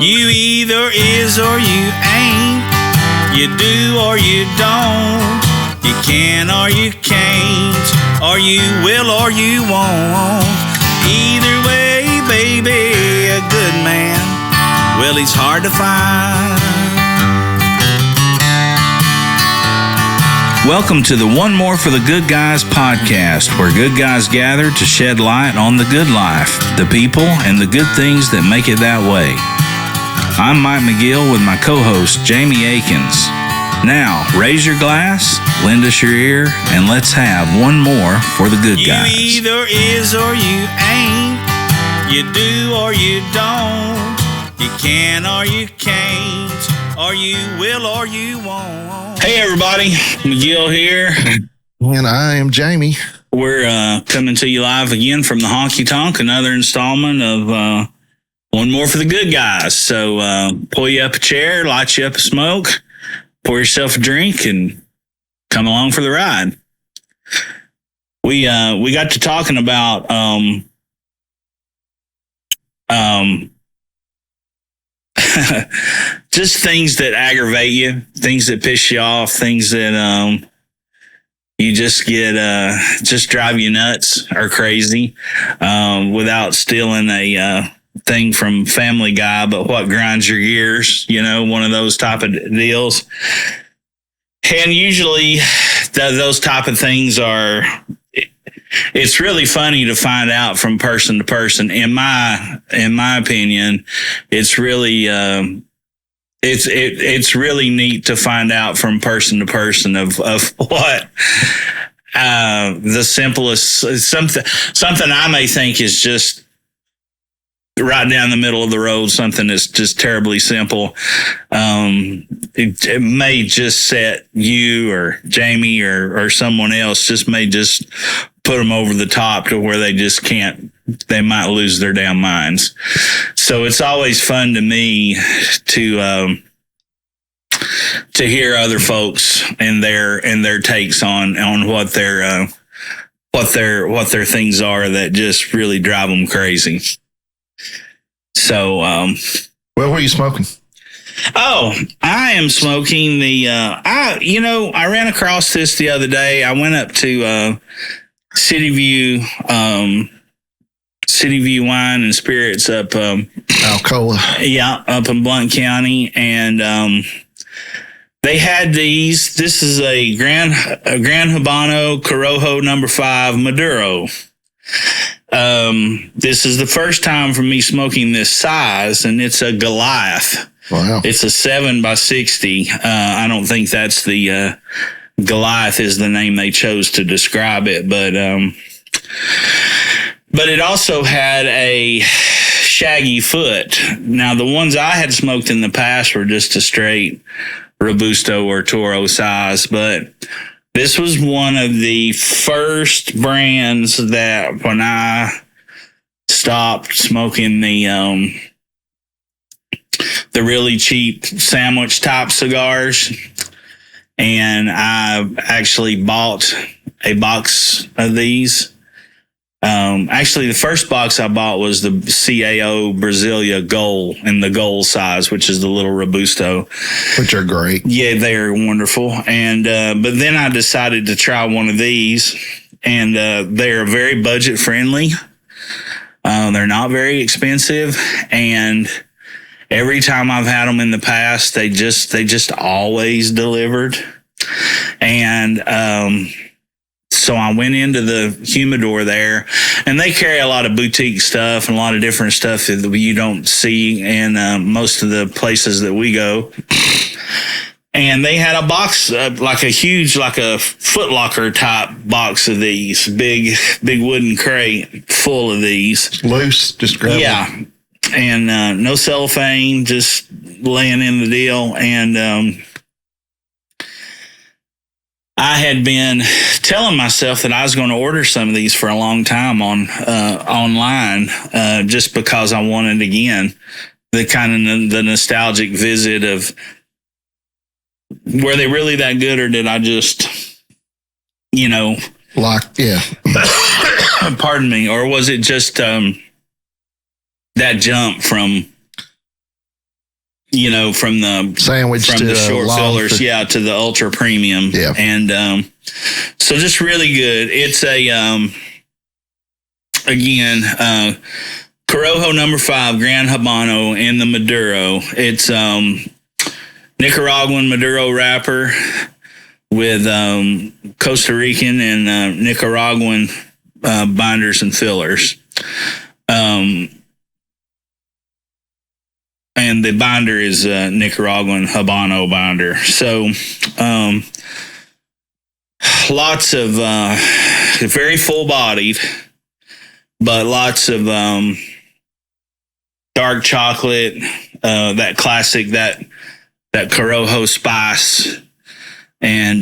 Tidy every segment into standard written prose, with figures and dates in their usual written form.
You either is or you ain't. You do or you don't. You can or you can't. Or you will or you won't. Either way, baby, a good man, well, he's hard to find. Welcome to the One More for the Good Guys podcast, where good guys gather to shed light on the good life, the people, and the good things that make it that way. I'm Mike McGill with my co-host, Jamie Akins. Now, raise your glass, lend us your ear, and let's have one more for the good guys. You either is or you ain't. You do or you don't. You can or you can't. Or you will or you won't. Hey everybody, McGill here. And I am Jamie. We're coming to you live again from the Honky Tonk, another installment of One More for the Good Guys. So pull you up a chair, light you up a smoke, pour yourself a drink, and come along for the ride. We got to talking about just things that aggravate you, things that piss you off, things that you just get just drive you nuts or crazy, without stealing a thing from Family Guy, but what grinds your gears, one of those type of deals. And usually those type of things are, it's really funny to find out from person to person. In my opinion, it's really it's really neat to find out from person to person of what the simplest something I may think is just right down the middle of the road, something that's just terribly simple. It may just set you or Jamie or someone else may just put them over the top to where they just can't, they might lose their damn minds. So it's always fun to me to hear other folks and their takes on what their things are that just really drive them crazy. So, what were you smoking? Oh, I am smoking I ran across this the other day. I went up to City View Wine and Spirits up Alcoa. Yeah, up in Blount County, and they had these. This is a Gran Habano Corojo No. 5 Maduro. This is the first time for me smoking this size, and it's a Goliath. Wow. It's a 7x60. I don't think that's the Goliath is the name they chose to describe it, but it also had a shaggy foot. Now, the ones I had smoked in the past were just a straight Robusto or Toro size, but this was one of the first brands that when I stopped smoking the really cheap sandwich type cigars, and I actually bought a box of these. Actually, the first box I bought was the CAO Brasilia Gold in the gold size, which is the little Robusto. Which are great. Yeah, they're wonderful. And but then I decided to try one of these, and they're very budget friendly. They're not very expensive, and every time I've had them in the past, they just always delivered. And so I went into the humidor there, and they carry a lot of boutique stuff and a lot of different stuff that you don't see in most of the places that we go. And they had a box, like a Foot Locker type box of these, big wooden crate full of these. Loose, just grab Yeah. them. And no cellophane, just laying in the deal. And I had been telling myself that I was going to order some of these for a long time online, just because I wanted, again, the kind of the nostalgic visit of, were they really that good, or did I just, yeah. Pardon me, or was it just that jump from from the Sandwich from to the short long fillers, to- to the ultra premium. Yeah. And so just really good. It's a Corojo number 5 Gran Habano in the Maduro. It's Nicaraguan Maduro wrapper with Costa Rican and Nicaraguan binders and fillers. And the binder is Nicaraguan Habano binder. So lots of very full bodied, but lots of dark chocolate, that classic, that Corojo spice. And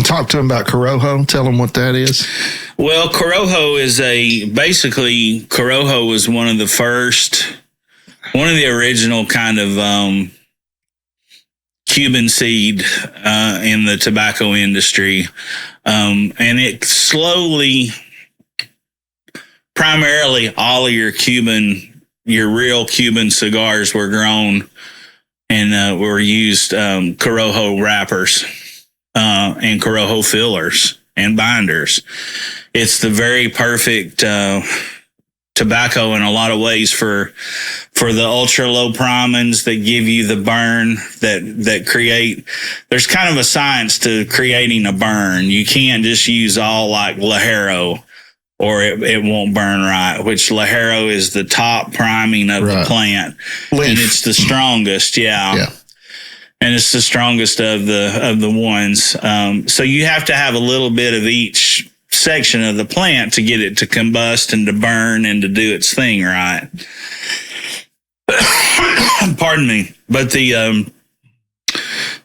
talk to him about Corojo. Tell him what that is. well, Corojo was one of the original kind of Cuban seed in the tobacco industry. And it slowly, primarily all of your real Cuban cigars were grown and were used Corojo wrappers and Corojo fillers and binders. It's the very perfect tobacco in a lot of ways for the ultra low primings that give you the burn that create. There's kind of a science to creating a burn. You can't just use all like Ligero or it won't burn right, which Ligero is the top priming of the plant. Leaf. And it's the strongest. Yeah. And it's the strongest of the ones. So you have to have a little bit of each section of the plant to get it to combust and to burn and to do its thing right. Pardon me. But the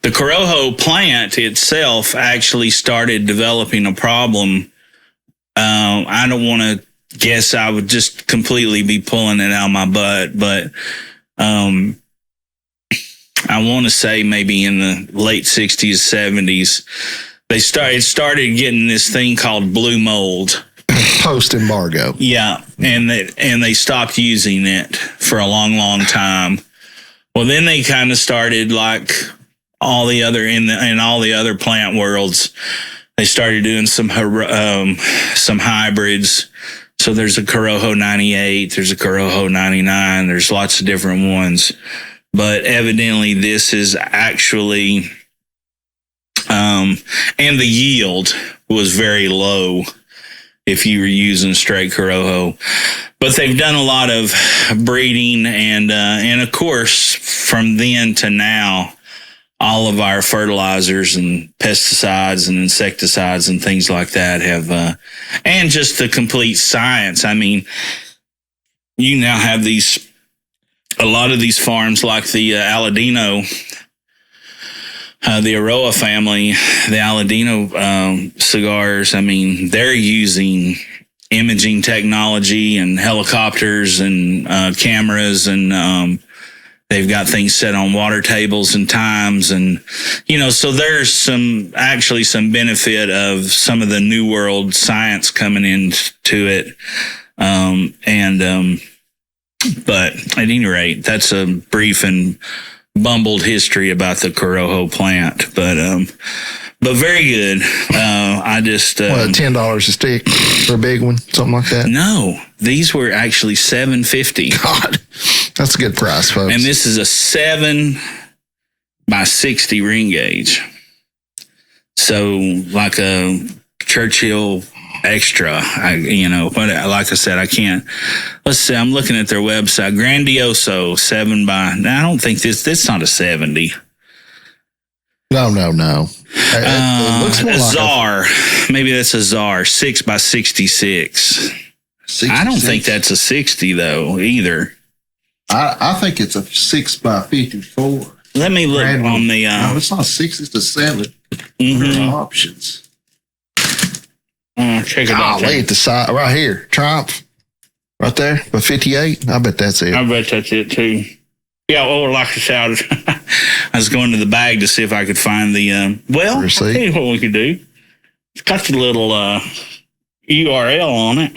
Corojo plant itself actually started developing a problem. I don't want to guess. I would just completely be pulling it out of my butt, but I want to say maybe in the late 60s, 70s, it started getting this thing called blue mold. Post embargo. Yeah, and they stopped using it for a long, long time. Well, then they kind of started like all the other in all the other plant worlds. They started doing some hybrids. So there's a Corojo 98, there's a Corojo 99, there's lots of different ones. But evidently this is actually, and the yield was very low if you were using straight Corojo. But they've done a lot of breeding and of course, from then to now, all of our fertilizers and pesticides and insecticides and things like that have, and just the complete science. I mean, you now have a lot of these farms like the Aladino, the Aroa family, the Aladino cigars. I mean, they're using imaging technology and helicopters and cameras and they've got things set on water tables and times. And, so there's some benefit of some of the new world science coming into it. But at any rate, that's a brief and bumbled history about the Corojo plant. But very good. I just $10 a stick for a big one, something like that. No, these were actually $7.50. God, that's a good price, folks. And this is a 7x60 ring gauge. So like a Churchill Extra, like I said, I can't. Let's see. I'm looking at their website. Grandioso 7x. I don't think this not a 70. No. It looks more like Czar. Maybe that's a Czar 6x66. I don't think that's a 60 though either. I think it's a 6x54. Let me look on the. No, it's not 6. It's a 7. Mm-hmm. Options. Check it out. Golly, at the side right here, Triumph, right there, but 58. I bet that's it. I bet that's it too. Yeah, like I said, I was going to the bag to see if I could find the. Well, I'll tell you what we could do. It's got the little URL on it.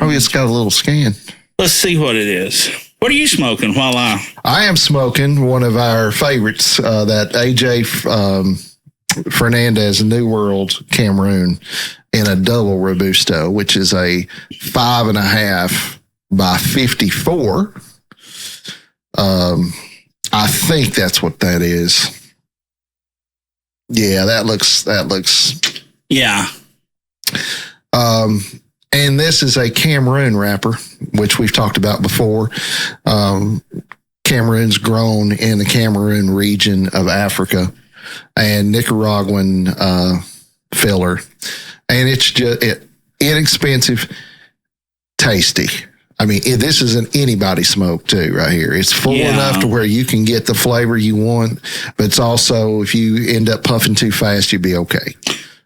Oh, it's got a little scan. Let's see what it is. What are you smoking while I am smoking one of our favorites, that AJ Fernandez New World Cameroon in a double Robusto, which is a 5.5 by 54. I think that's what that is. Yeah, that looks. Yeah. And this is a Cameroon wrapper, which we've talked about before. Cameroon's grown in the Cameroon region of Africa, and Nicaraguan filler. And it's just inexpensive, tasty. I mean, this is an anybody smoke too, right here. It's full enough to where you can get the flavor you want, but it's also, if you end up puffing too fast, you'll be okay.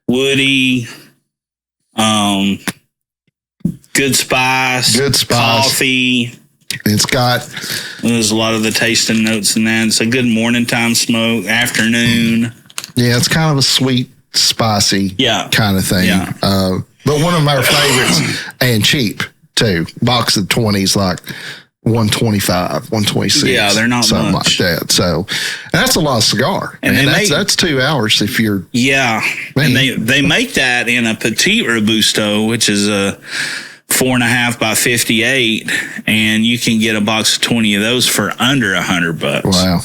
Woody, good spice, coffee. It's got, there's a lot of the tasting notes in that. It's a good morning time smoke, afternoon. Yeah, it's kind of a sweet, spicy kind of thing. Yeah. But one of our favorites, and cheap too. Box of 20s, like 125, 126. Yeah, they're not something much. like that. So that's a lot of cigar. And that's 2 hours if you're. Yeah. And they make that in a petite Robusto, which is a 4.5 by 58, and you can get a box of 20 of those for under $100. Wow.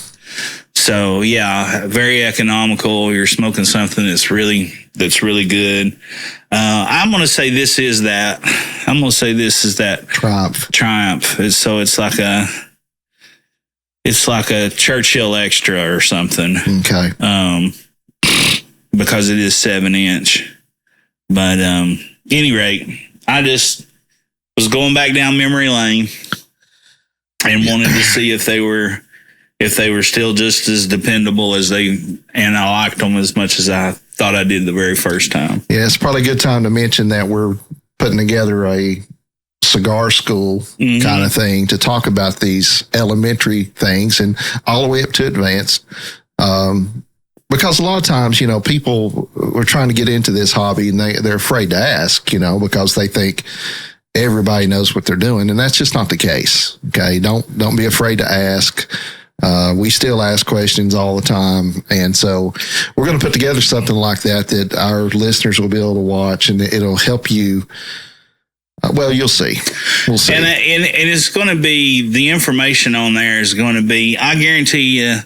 So yeah, very economical. You're smoking something that's really good. I'm gonna say this is that. Triumph. It's like a Churchill Extra or something. Okay. Because it is 7-inch. But any rate, I just was going back down memory lane and wanted to see if they were still just as dependable as and I liked them as much as I thought I did the very first time. Yeah, it's probably a good time to mention that we're putting together a cigar school kind of thing to talk about these elementary things and all the way up to advanced. Because a lot of times, people are trying to get into this hobby and they're afraid to ask, because they think everybody knows what they're doing. And that's just not the case. Okay. Don't be afraid to ask. We still ask questions all the time. And so we're going to put together something like that our listeners will be able to watch, and it'll help you. Well, you'll see. We'll see. And it's going to be, the information on there is going to be, I guarantee you,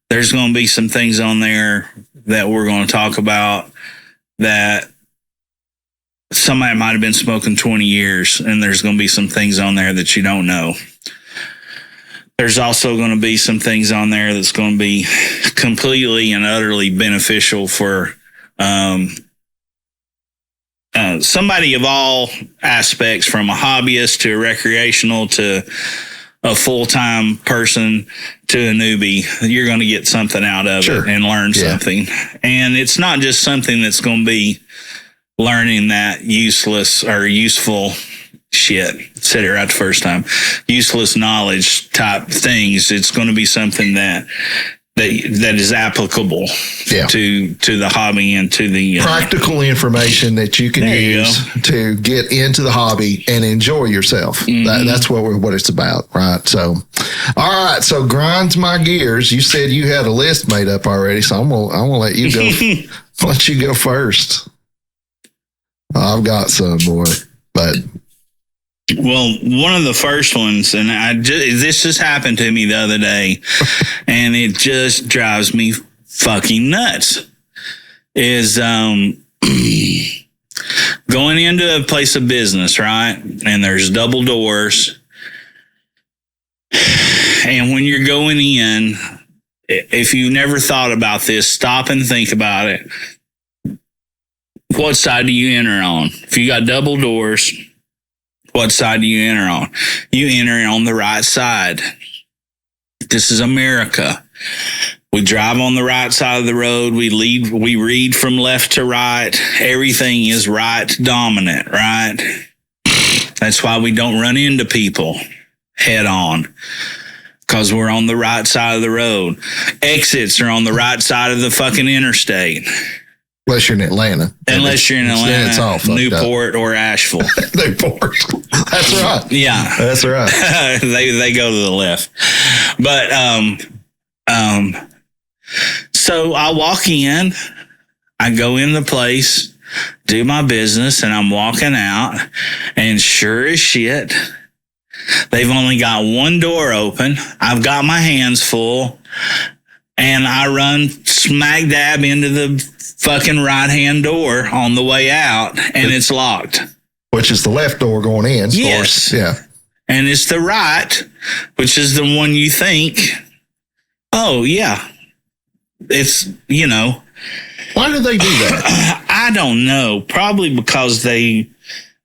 there's going to be some things on there that we're going to talk about that somebody might have been smoking 20 years, and there's going to be some things on there that you don't know. There's also going to be some things on there that's going to be completely and utterly beneficial for somebody of all aspects, from a hobbyist to a recreational to a full-time person to a newbie. You're going to get something out of it and learn something. And it's not just something that's going to be learning that useless or useful shit. Said it right the first time. Useless knowledge type things. It's going to be something that is applicable to the hobby and to the practical information that you can use to get into the hobby and enjoy yourself. That's what it's about, right? So, all right. So grinds my gears. You said you had a list made up already, so I'm gonna let you go. Let you go first. I've got some, boy, but. Well, one of the first ones, and this just happened to me the other day, and it just drives me fucking nuts, is going into a place of business, right? And there's double doors. And when you're going in, if you've never thought about this, stop and think about it. What side do you enter on? If you got double doors, what side do you enter on? You enter on the right side. This is America. We drive on the right side of the road. We read from left to right. Everything is right dominant, right? That's why we don't run into people head on, because we're on the right side of the road. Exits are on the right side of the fucking interstate. Unless you're in Atlanta. Unless you're in Then it's all Atlanta, fucked Newport, or Asheville. Newport. That's right. Yeah. That's right. they go to the left. But so I walk in, I go in the place, do my business, and I'm walking out, and sure as shit, they've only got one door open. I've got my hands full, and I run smack dab into the fucking right-hand door on the way out, and it's locked. Which is the left door going in. Of Yes. course. Yeah. And it's the right, which is the one you think, oh, yeah, it's, you know. Why do they do that? I don't know. Probably because they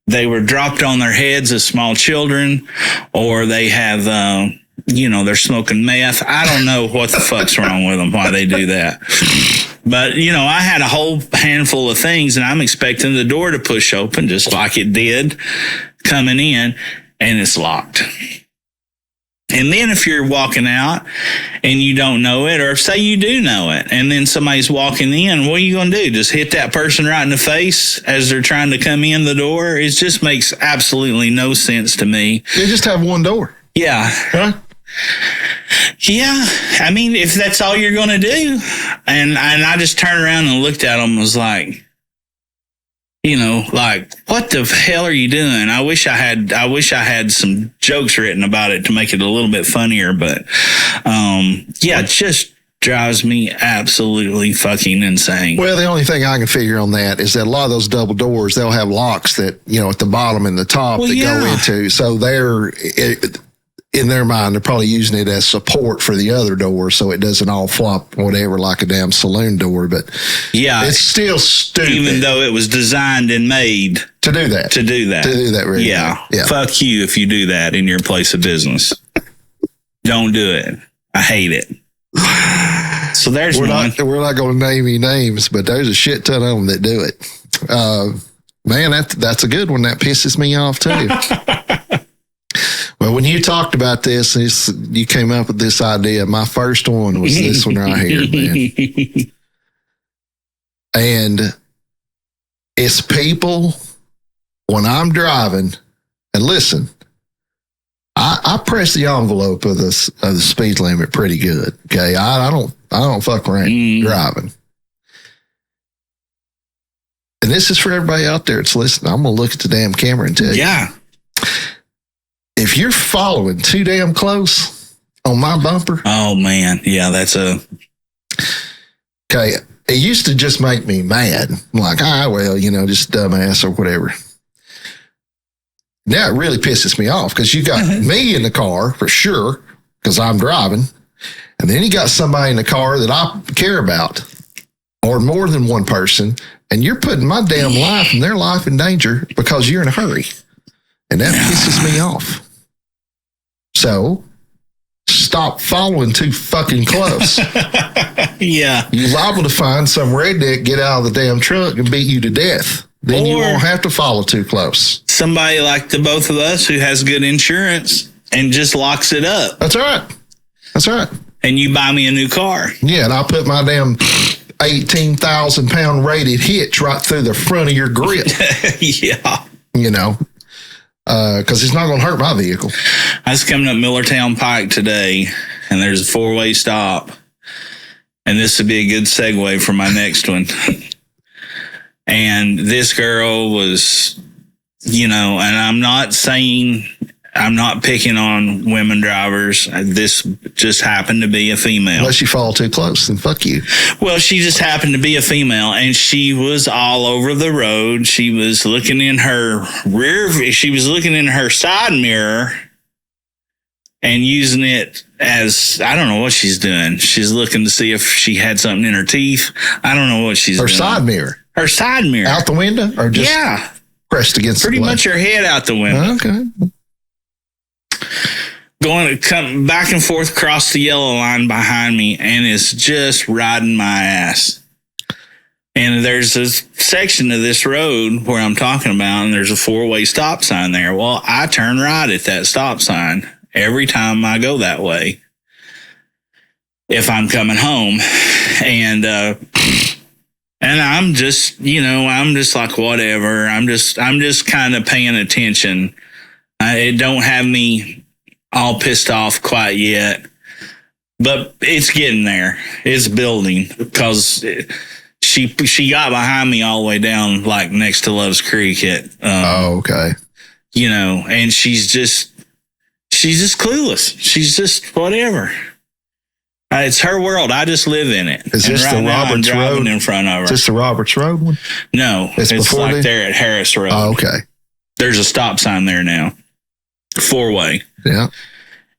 were dropped on their heads as small children, or they have, they're smoking meth. I don't know what the fuck's wrong with them, why they do that. But, I had a whole handful of things, and I'm expecting the door to push open just like it did coming in, and it's locked. And then if you're walking out and you don't know it, or say you do know it, and then somebody's walking in, what are you going to do? Just hit that person right in the face as they're trying to come in the door? It just makes absolutely no sense to me. They just have one door. Yeah. Huh? Yeah. I mean, if that's all you're going to do. And I just turned around and looked at them and was like, what the hell are you doing? I wish I had some jokes written about it to make it a little bit funnier, but it just drives me absolutely fucking insane. Well, the only thing I can figure on that is that a lot of those double doors, they'll have locks that, at the bottom and the top go into. So in their mind, they're probably using it as support for the other door so it doesn't all flop whatever like a damn saloon door. But yeah, it's still stupid. Even though it was designed and made to do that. Really. Yeah. Fuck you if you do that in your place of business. Don't do it. I hate it. So there's we're one. We're not going to name any names, but there's a shit ton of them that do it. Man, that's a good one. That pisses me off too. Well, when you talked about this, you came up with this idea. My first one was this one right here, man. And it's people when I'm driving, and listen, I press the envelope of the speed limit pretty good. Okay, I don't fuck around driving. And this is for everybody out there that's listening. I'm gonna look at the damn camera and tell you. Yeah. If you're following too damn close on my bumper. Oh, man. Yeah, that's okay. It used to just make me mad. I'm like, just dumbass or whatever. Now it really pisses me off because you got me in the car for sure because I'm driving. And then you got somebody in the car that I care about or more than one person. And you're putting my damn life and their life in danger because you're in a hurry. And that pisses me off. So, stop following too fucking close. Yeah. You're liable to find some redneck get out of the damn truck and beat you to death. Then you won't have to follow too close. Somebody like the both of us who has good insurance and just locks it up. That's right. And you buy me a new car. Yeah, and I'll put my damn 18,000 pound rated hitch right through the front of your grip. Yeah. Because it's not going to hurt my vehicle. I was coming up Millertown Pike today, and there's a 4-way stop. And this would be a good segue for my next one. And this girl was, and I'm not picking on women drivers. This just happened to be a female. Unless you fall too close, then fuck you. Well, she just happened to be a female, and she was all over the road. She was looking in her she was looking in her side mirror and using it as, I don't know what she's doing. She's looking to see if she had something in her teeth. I don't know what she's doing. Her side mirror. Her side mirror. Out the window? Or just pressed against pretty the much her head out the window. Okay. Going to come back and forth across the yellow line behind me, and it's just riding my ass. And there's a section of this road where I'm talking about, and there's a 4-way stop sign there. Well, I turn right at that stop sign every time I go that way if I'm coming home. And And I'm just, I'm just like, whatever. I'm just kind of paying attention. It don't have me all pissed off quite yet, but it's getting there. It's building because she got behind me all the way down, like next to Love's Creek at, okay. And she's just clueless. She's just whatever. It's her world. I just live in it. Is this the Roberts Road in front of her? Is this the Roberts Road one? No, it's like there at Harris Road. Oh, okay. There's a stop sign there now. 4-way. Yeah.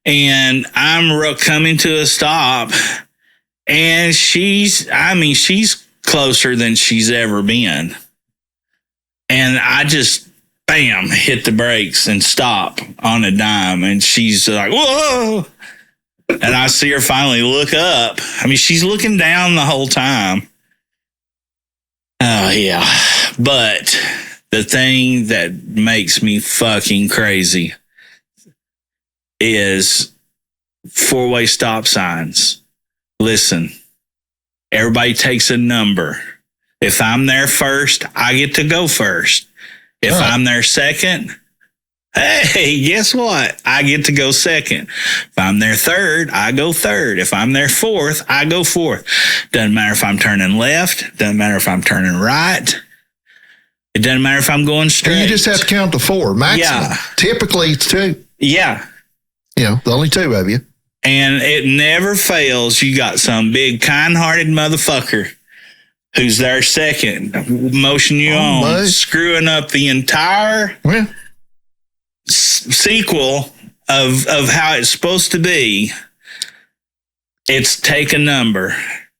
And I'm coming to a stop, and she's closer than she's ever been. And I just, bam, hit the brakes and stop on a dime. And she's like, whoa. And I see her finally look up. She's looking down the whole time. Oh, yeah. But the thing that makes me fucking crazy is 4-way stop signs. Listen, everybody takes a number. If I'm there first, I get to go first. If I'm there second, hey, guess what? I get to go second. If I'm there third, I go third. If I'm there fourth, I go fourth. Doesn't matter if I'm turning left. Doesn't matter if I'm turning right. It doesn't matter if I'm going straight. You just have to count to 4 maximum. Yeah. Typically, it's 2. Yeah. The only 2 of you. And it never fails. You got some big kind-hearted motherfucker who's there second, motion you on, screwing up the entire sequel of how it's supposed to be. It's take a number.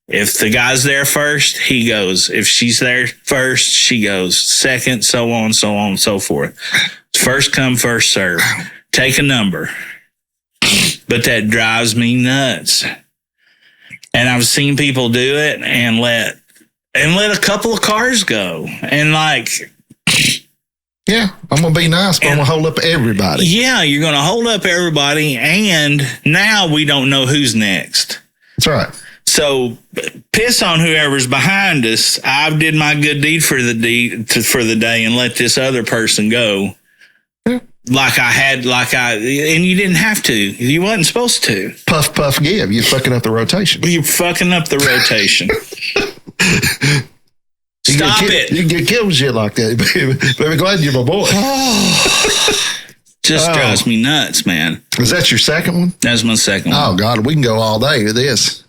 If the guy's there first, he goes. If she's there first, she goes. Second, so on, and so forth. First come, first serve. Take a number. But that drives me nuts. And I've seen people do it and let a couple of cars go. And like, yeah, I'm going to be nice, but I'm going to hold up everybody. Yeah, you're going to hold up everybody. And now we don't know who's next. That's right. So piss on whoever's behind us. I did my good deed for the day and let this other person go. Yeah. And you didn't have to. You wasn't supposed to. Puff, puff, give. You're fucking up the rotation. You're fucking up the rotation. Stop it. You can get killed with shit like that, baby. But I'm glad you're my boy. Just drives me nuts, man. Was that your second one? That's my second one. Oh, God, we can go all day with this.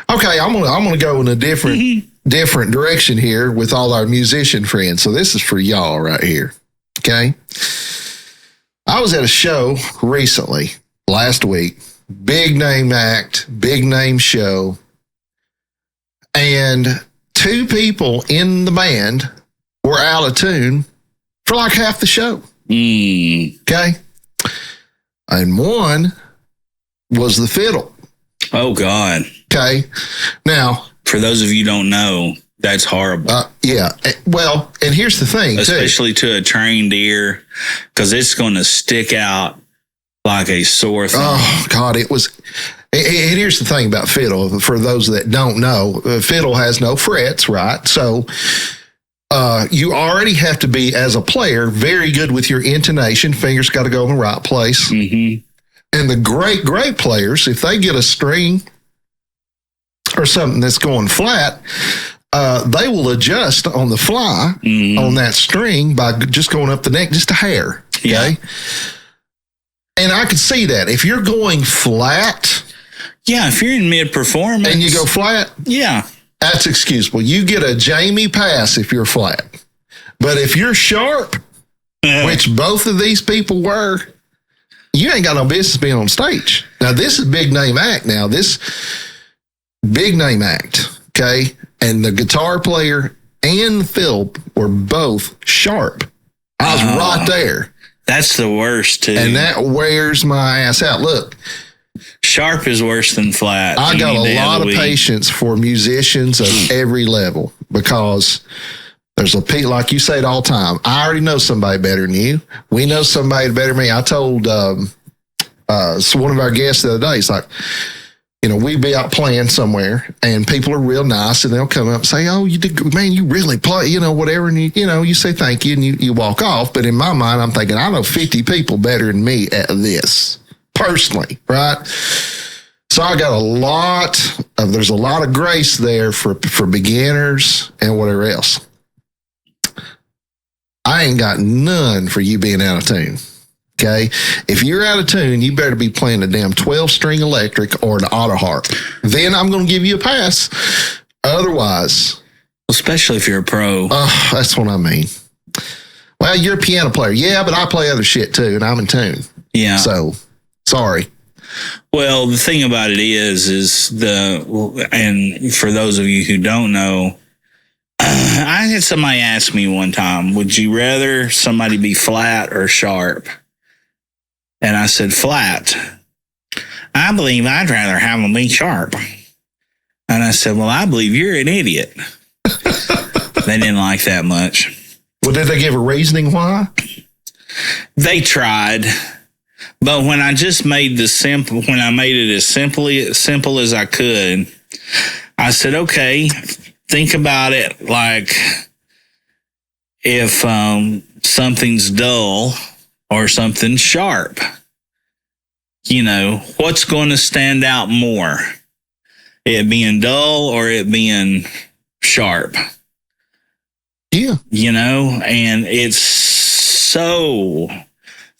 Okay, I'm gonna go in a different direction here with all our musician friends. So this is for y'all right here. Okay. I was at a show recently, last week, big name act, big name show, and 2 people in the band were out of tune for like half the show. Okay. And one was the fiddle. Oh, God. Okay. Now, for those of you who don't know, that's horrible. Yeah. Well, and here's the thing, especially to a trained ear, because it's going to stick out like a sore thumb. Oh, God, it was. And here's the thing about fiddle. For those that don't know, fiddle has no frets, right? So you already have to be, as a player, very good with your intonation. Fingers got to go in the right place. Mm-hmm. And the great players, if they get a string or something that's going flat, they will adjust on the fly on that string by just going up the neck just a hair. Okay. Yeah. And I could see that. If you're going flat. Yeah, if you're in mid-performance. And you go flat. Yeah. That's excusable. You get a Jamie pass if you're flat. But if you're sharp, which both of these people were, you ain't got no business being on stage. Now, this is big name act now. This big name act, okay? And the guitar player and the fiddle were both sharp. I was right there. That's the worst, too. And that wears my ass out. Look. Sharp is worse than flat. I got a lot of patience for musicians of every level because there's like you say it all the time. I already know somebody better than you. We know somebody better than me. I told one of our guests the other day, he's like, we'd be out playing somewhere and people are real nice and they'll come up and say, oh, you did good, man, you really play, whatever. And you say thank you and you walk off. But in my mind, I'm thinking, I know 50 people better than me at this personally. Right. So I got there's a lot of grace there for beginners and whatever else. I ain't got none for you being out of tune. Okay. If you're out of tune, you better be playing a damn 12-string electric or an auto harp. Then I'm going to give you a pass. Otherwise. Especially if you're a pro. That's what I mean. Well, you're a piano player. Yeah, but I play other shit too, and I'm in tune. Yeah. So, sorry. Well, the thing about it is and for those of you who don't know, I had somebody ask me one time, would you rather somebody be flat or sharp? And I said, flat. I believe I'd rather have them be sharp. And I said, well, I believe you're an idiot. They didn't like that much. Well, did they give a reasoning why? They tried. But when I just made when I made it as simple as I could, I said, okay, think about it like if something's dull or something sharp, what's going to stand out more? It being dull or it being sharp? Yeah. And it's so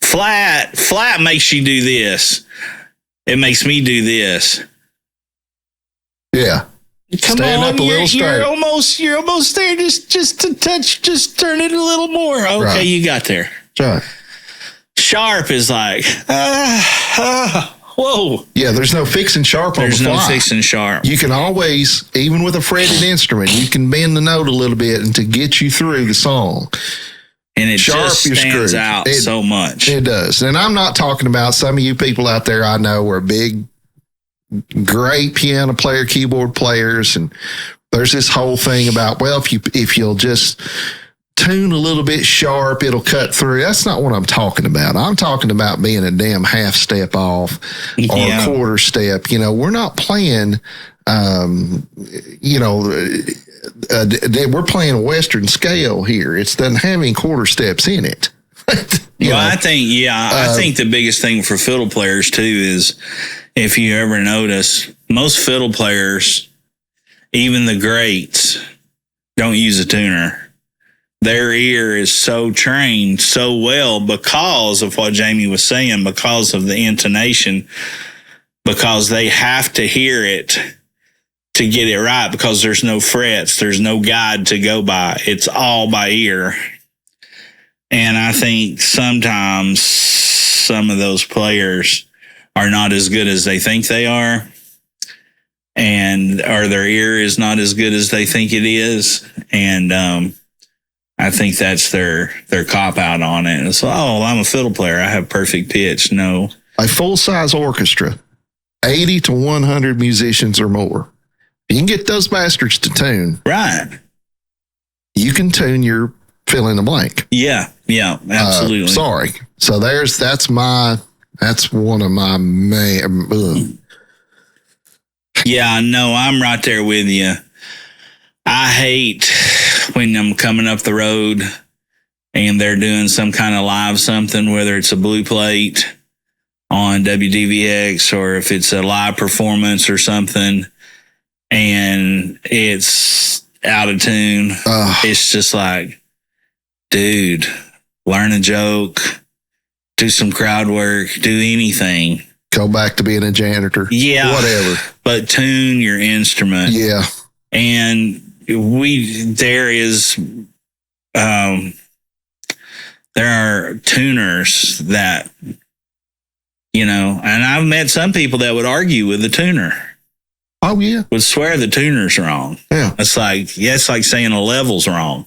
flat makes you do this. It makes me do this. Yeah. Come Stand on, up a little straight. You're almost there. Just a touch. Just turn it a little more. Okay, right. You got there. Right. Sharp is like, whoa. Yeah, there's no fixing sharp on the fly. There's no fixing sharp. You can always, even with a fretted instrument, you can bend the note a little bit and to get you through the song. And it sharp, just stands out so much. It does. And I'm not talking about some of you people out there I know are great piano player, keyboard players. And there's this whole thing about, well, if you'll just tune a little bit sharp, it'll cut through. That's not what I'm talking about. I'm talking about being a damn half step off or a quarter step. We're not playing, we're playing a Western scale here. It doesn't have any quarter steps in it. I think the biggest thing for fiddle players too is if you ever notice, most fiddle players, even the greats, don't use a tuner. Their ear is so trained so well because of what Jamie was saying, because of the intonation, because they have to hear it to get it right, because there's no frets, there's no guide to go by. It's all by ear. And I think sometimes some of those players are not as good as they think they are, or their ear is not as good as they think it is. And I think that's their cop out on it. It's, I'm a fiddle player, I have perfect pitch. No. A full-size orchestra, 80 to 100 musicians or more. You can get those bastards to tune. Right. You can tune your fill in the blank. Yeah, absolutely. Sorry. So that's one of my main. Yeah, no, I'm right there with you. I hate when I'm coming up the road and they're doing some kind of live something, whether it's a blue plate on WDVX or if it's a live performance or something, and it's out of tune. It's just like, dude, learn a joke, do some crowd work, do anything. Go back to being a janitor. Yeah. Whatever. But tune your instrument. Yeah. And there are tuners that, and I've met some people that would argue with the tuner. Oh, yeah. Would swear the tuner's wrong. Yeah. It's like saying a level's wrong.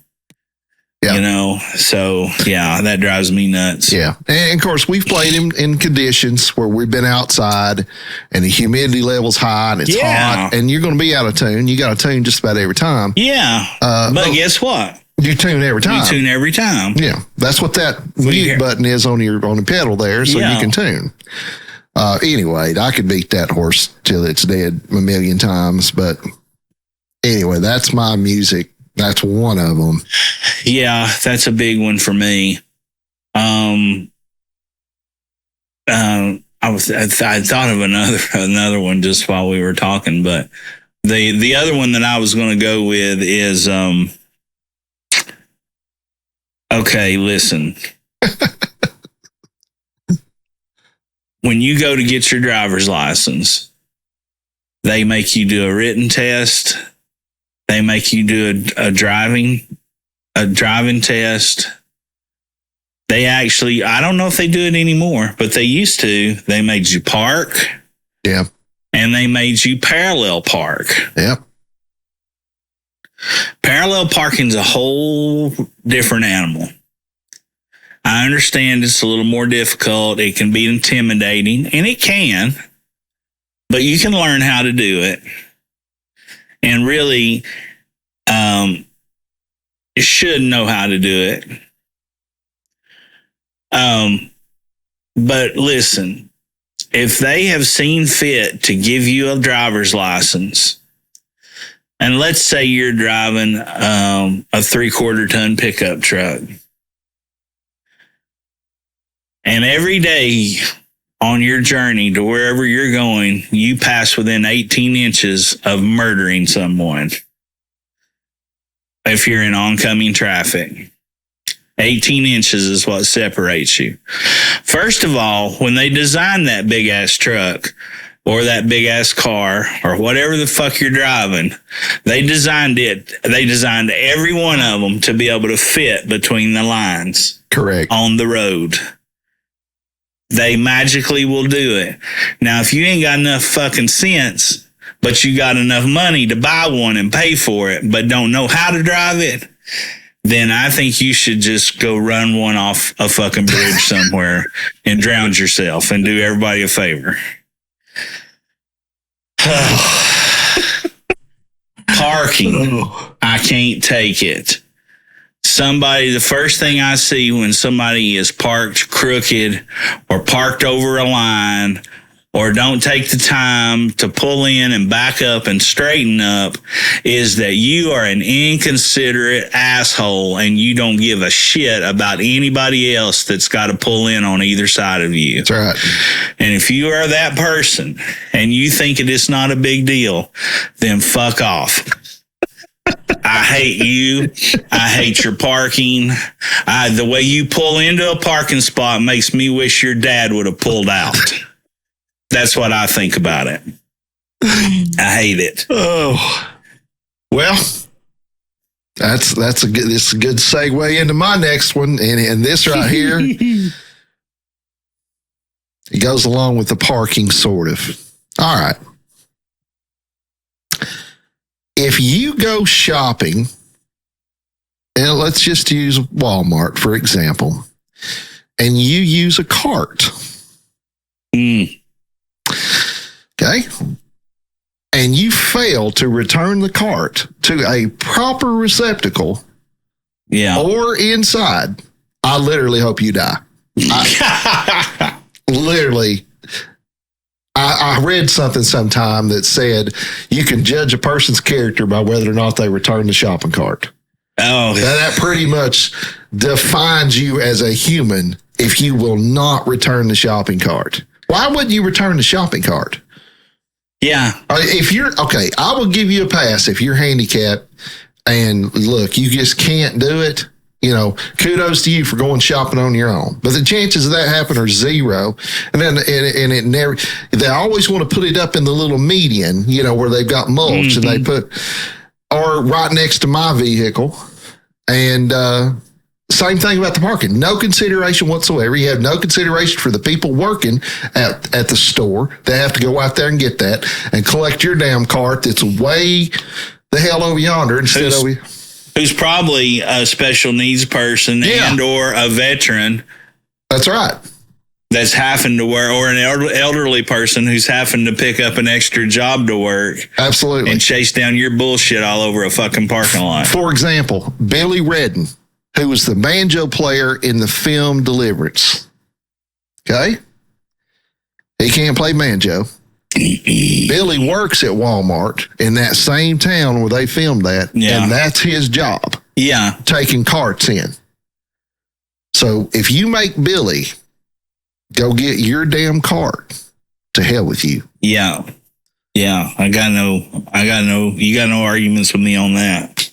Yeah. So that drives me nuts. Yeah. And of course, we've played in conditions where we've been outside and the humidity level's high and it's hot and you're going to be out of tune. You got to tune just about every time. Yeah. But guess what? You tune every time. You tune every time. Yeah. That's what that mute button is on the pedal there, so you can tune. Anyway, I could beat that horse till it's dead a million times. But anyway, that's my music. That's one of them. Yeah, that's a big one for me. I thought of another one just while we were talking, but the other one that I was going to go with is okay, listen. When you go to get your driver's license, they make you do a written test. They make you do a driving test. They actually, I don't know if they do it anymore, but they used to. They made you park. Yeah. And they made you parallel park. Yep. Parallel parking's a whole different animal. I understand it's a little more difficult. It can be intimidating, and it can, but you can learn how to do it. And really, you should know how to do it. But listen, if they have seen fit to give you a driver's license, and let's say you're driving a 3/4 ton pickup truck, and every day on your journey to wherever you're going, you pass within 18 inches of murdering someone. If you're in oncoming traffic, 18 inches is what separates you. First of all, when they designed that big ass truck or that big ass car or whatever the fuck you're driving, they designed every one of them to be able to fit between the lines. Correct. On the road. They magically will do it. Now, if you ain't got enough fucking sense, but you got enough money to buy one and pay for it, but don't know how to drive it, then I think you should just go run one off a fucking bridge somewhere and drown yourself and do everybody a favor. Parking. I can't take it. The first thing I see when somebody is parked crooked or parked over a line or don't take the time to pull in and back up and straighten up is that you are an inconsiderate asshole and you don't give a shit about anybody else that's got to pull in on either side of you. That's right. And if you are that person and you think it is not a big deal, then fuck off. I hate you. I hate your parking. The way you pull into a parking spot makes me wish your dad would have pulled out. That's what I think about it. I hate it. Oh, well, this is a good segue into my next one, and this right here, it goes along with the parking, sort of. All right. If you go shopping, and let's just use Walmart, for example, and you use a cart. Okay. And you fail to return the cart to a proper receptacle or inside, I literally hope you die. I read something sometime that said you can judge a person's character by whether or not they return the shopping cart. Oh, that pretty much defines you as a human if you will not return the shopping cart. Why wouldn't you return the shopping cart? Yeah. If you're okay, I will give you a pass if you're handicapped and look, you just can't do it. You know, kudos to you for going shopping on your own. But the chances of that happening are zero. And then, and it never, they always want to put it up in the little median, you know, where they've got mulch and they put, or right next to my vehicle. And, same thing about the parking. No consideration whatsoever. You have no consideration for the people working at the store. They have to go out there and get that and collect your damn cart that's way the hell over yonder instead of who's probably a special needs person and or a veteran. That's right. That's having to work, or an elderly person who's having to pick up an extra job to work. Absolutely. And chase down your bullshit all over a fucking parking lot. For example, Billy Redden, who was the banjo player in the film Deliverance. Okay? He can't play banjo. Billy works at Walmart in that same town where they filmed that, and that's his job. Yeah. Taking carts in. So if you make Billy go get your damn cart, to hell with you. Yeah. Yeah. You got no arguments with me on that.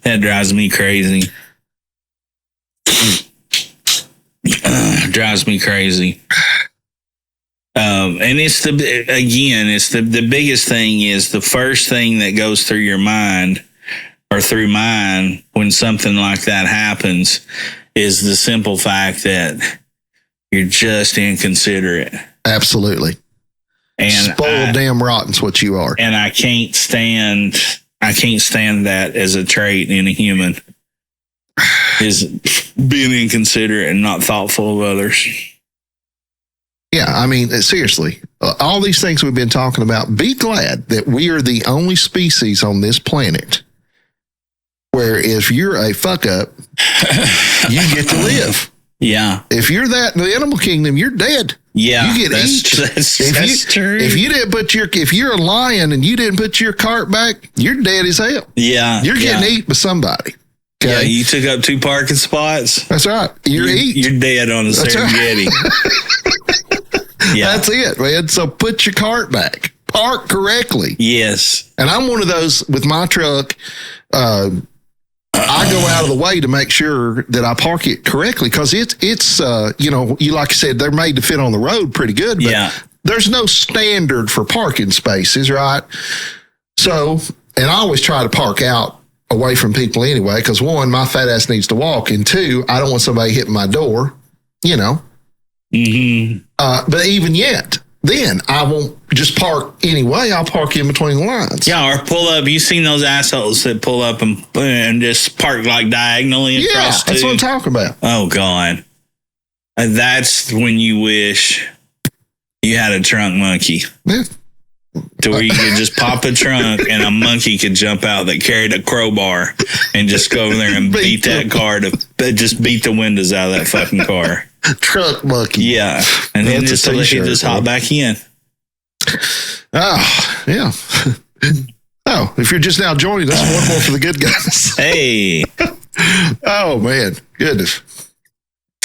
That drives me crazy. Drives me crazy. And it's the biggest thing is the first thing that goes through your mind or through mine when something like that happens is the simple fact that you're just inconsiderate. Absolutely. And spoiled damn rotten's what you are. And I can't stand that as a trait in a human, is being inconsiderate and not thoughtful of others. Yeah, I mean, seriously, all these things we've been talking about, be glad that we are the only species on this planet where if you're a fuck up, you get to live. Yeah. If you're that in the animal kingdom, you're dead. Yeah. You get eaten. That's true. If you're a lion and you didn't put your cart back, you're dead as hell. Yeah. You're getting eaten by somebody. Okay? Yeah, you took up 2 parking spots. That's right. You're dead on the Serengeti. Yeah. That's it, man. So put your cart back. Park correctly. Yes. And I'm one of those with my truck. I go out of the way to make sure that I park it correctly because it's you like I said, they're made to fit on the road pretty good. But there's no standard for parking spaces, right? So, and I always try to park out away from people anyway because 1, my fat ass needs to walk, and 2, I don't want somebody hitting my door, Mm-hmm. But even yet, then I won't just park anyway. I'll park in between the lines. Yeah, or pull up. You seen those assholes that pull up and just park like diagonally across? Yeah, that's what I'm talking about. Oh, God. And that's when you wish you had a trunk monkey. Yeah. To where you could just pop a trunk and a monkey could jump out that carried a crowbar and just go over there and beat that car just beat the windows out of that fucking car. Trunk monkey. Yeah. And then just hop back in. Oh, yeah. Oh, if you're just now joining us, one more for the good guys. Hey. Oh, man. Goodness.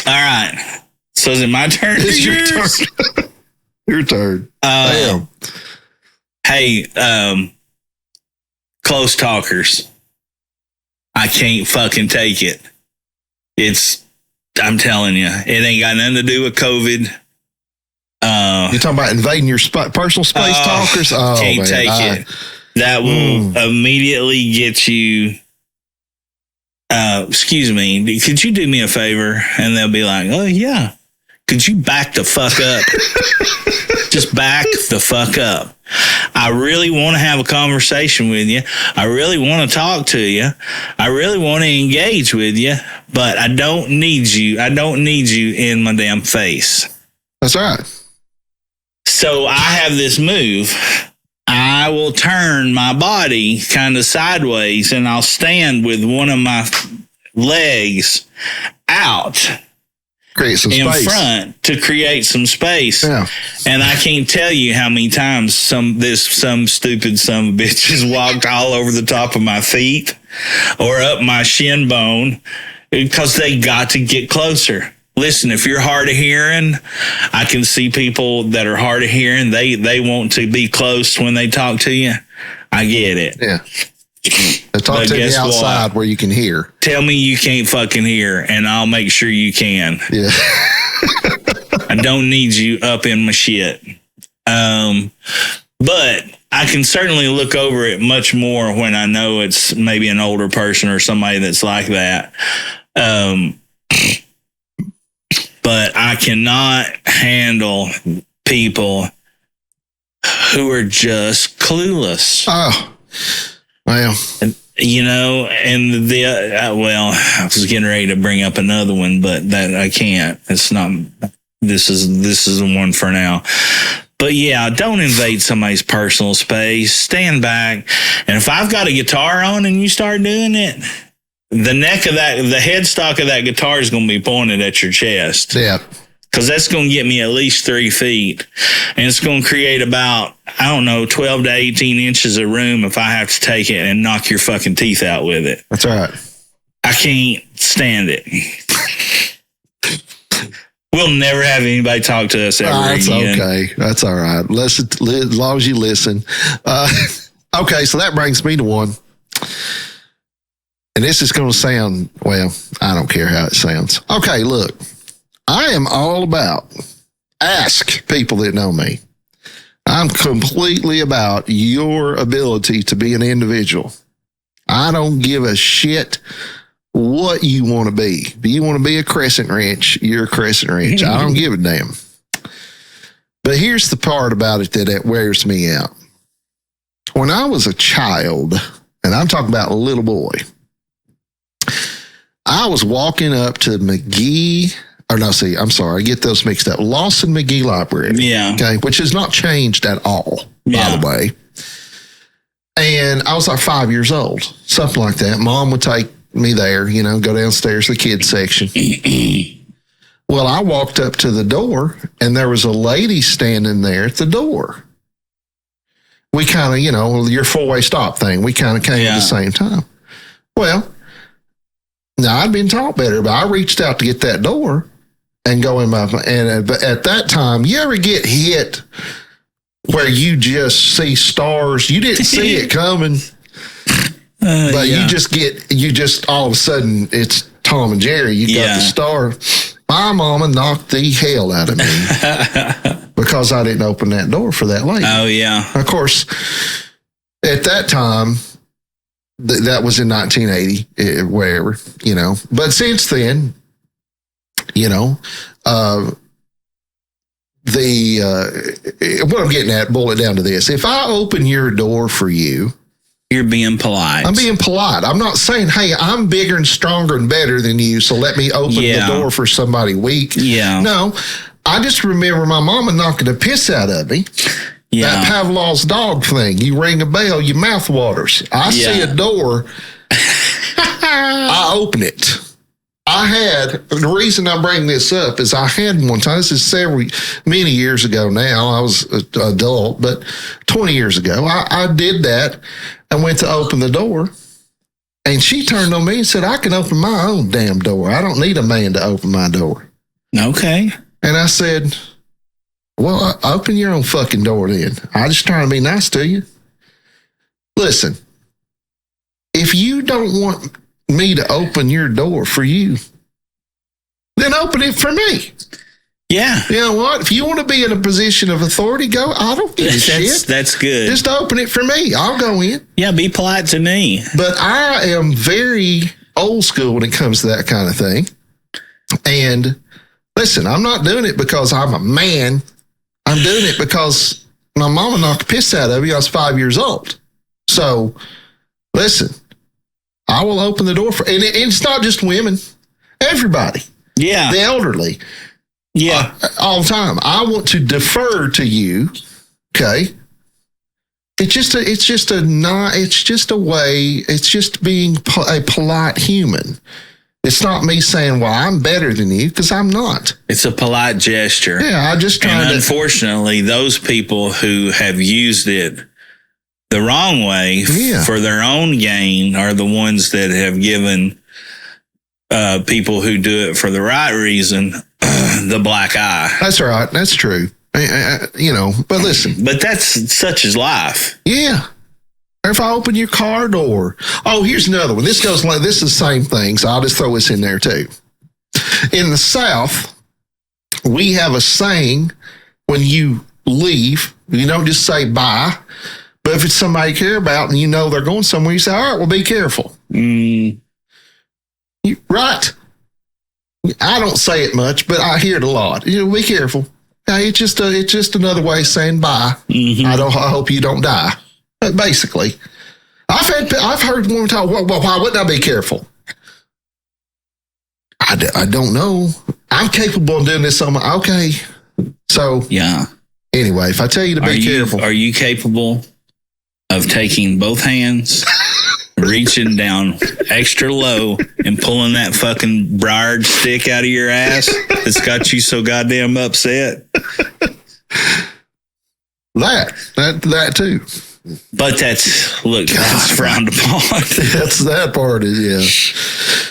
All right. So is it my turn? It's your turn. Your turn. Damn. Hey, close talkers. I can't fucking take it. I'm telling you, it ain't got nothing to do with COVID. You're talking about invading your personal space talkers? Oh, can't take it. That will immediately get you. Excuse me, could you do me a favor? And they'll be like, oh, yeah. Could you back the fuck up? Just back the fuck up. I really want to have a conversation with you. I really want to talk to you. I really want to engage with you, but I don't need you. I don't need you in my damn face. That's right. So I have this move. I will turn my body kind of sideways and I'll stand with one of my legs out. Create some space. Front to create some space. Yeah. And I can't tell you how many times some stupid son of a bitch has walked all over the top of my feet or up my shin bone because they got to get closer. Listen, if you're hard of hearing, I can see people that are hard of hearing. They want to be close when they talk to you. I get it. Yeah. Talk to me outside where you can hear. Tell me you can't fucking hear, and I'll make sure you can. Yeah. I don't need you up in my shit. But I can certainly look over it much more when I know it's maybe an older person or somebody that's like that. But I cannot handle people who are just clueless. Oh, well. You know, and I was getting ready to bring up another one, but that I can't. It's not. This is the one for now. But yeah, don't invade somebody's personal space. Stand back, and if I've got a guitar on and you start doing it, the headstock of that guitar is going to be pointed at your chest. Yeah. because that's going to get me at least 3 feet. And it's going to create about, 12 to 18 inches of room if I have to take it and knock your fucking teeth out with it. That's right. I can't stand it. We'll never have anybody talk to us ever That's again. okay. That's all right. Listen, as long as you listen. Okay, so that brings me to one. And this is going to sound, well, I don't care how it sounds. Okay, look. I am all about, ask people that know me. I'm completely about your ability to be an individual. I don't give a shit what you want to be. If you want to be a crescent wrench, you're a crescent wrench. I don't give a damn. But here's the part about it that wears me out. When I was a child, and I'm talking about a little boy, I was walking up to McGee, I get those mixed up. Lawson McGee Library. Yeah. Okay, which has not changed at all, by the way. And I was like 5 years old, something like that. Mom would take me there, go downstairs to the kids section. Well, I walked up to the door and there was a lady standing there at the door. We kind of, your 4-way stop thing, we kind of came at the same time. Well, now I'd been taught better, but I reached out to get that door and go in my, and at that time, you ever get hit where you just see stars? You didn't see it coming. But you just all of a sudden, it's Tom and Jerry. You got the star. My mama knocked the hell out of me because I didn't open that door for that lady. Oh, yeah. Of course, at that time, that was in 1980, wherever, But since then, what I'm getting at, boil it down to this. If I open your door for you, you're being polite. I'm being polite. I'm not saying, hey, I'm bigger and stronger and better than you, so let me open the door for somebody weak. Yeah. No, I just remember my mama knocking the piss out of me. Yeah. That Pavlov's dog thing. You ring a bell, your mouth waters. I see a door, I open it. The reason I bring this up is I had one time, this is many years ago now, I was an adult, but 20 years ago, I did that. I went to open the door, and she turned on me and said, I can open my own damn door. I don't need a man to open my door. Okay. And I said, well, open your own fucking door then. I just trying to be nice to you. Listen, if you don't want me to open your door for you, then open it for me. Yeah. You know what? If you want to be in a position of authority, go. I don't give a shit. That's good. Just open it for me. I'll go in. Yeah, be polite to me. But I am very old school when it comes to that kind of thing. And listen, I'm not doing it because I'm a man. I'm doing it because my mama knocked the piss out of me. I was 5 years old. So listen, I will open the door for, and it's not just women, everybody. Yeah. The elderly. Yeah. All the time. I want to defer to you. Okay. It's just a way. It's just being a polite human. It's not me saying, well, I'm better than you, because I'm not. It's a polite gesture. Yeah. I just trying to. Unfortunately, those people who have used it the wrong way for their own gain are the ones that have given people who do it for the right reason the black eye. That's right. That's true. But listen. But that's such as life. Yeah. Or if I open your car door. Oh, here's another one. This is the same thing, so I'll just throw this in there too. In the South, we have a saying when you leave, you don't just say bye, but if it's somebody you care about and you know they're going somewhere, you say, all right, well, be careful. Right. I don't say it much, but I hear it a lot. Be careful. It's just another way of saying bye. Mm-hmm. I hope you don't die. But basically, I've heard one time. Well, why wouldn't I be careful? I don't know. I'm capable of doing this on my. Okay. So yeah. Anyway, if I tell you to be careful, are you capable of taking both hands reaching down extra low and pulling that fucking briar stick out of your ass that's got you so goddamn upset. That too. But that's frowned upon. That's that part, yeah.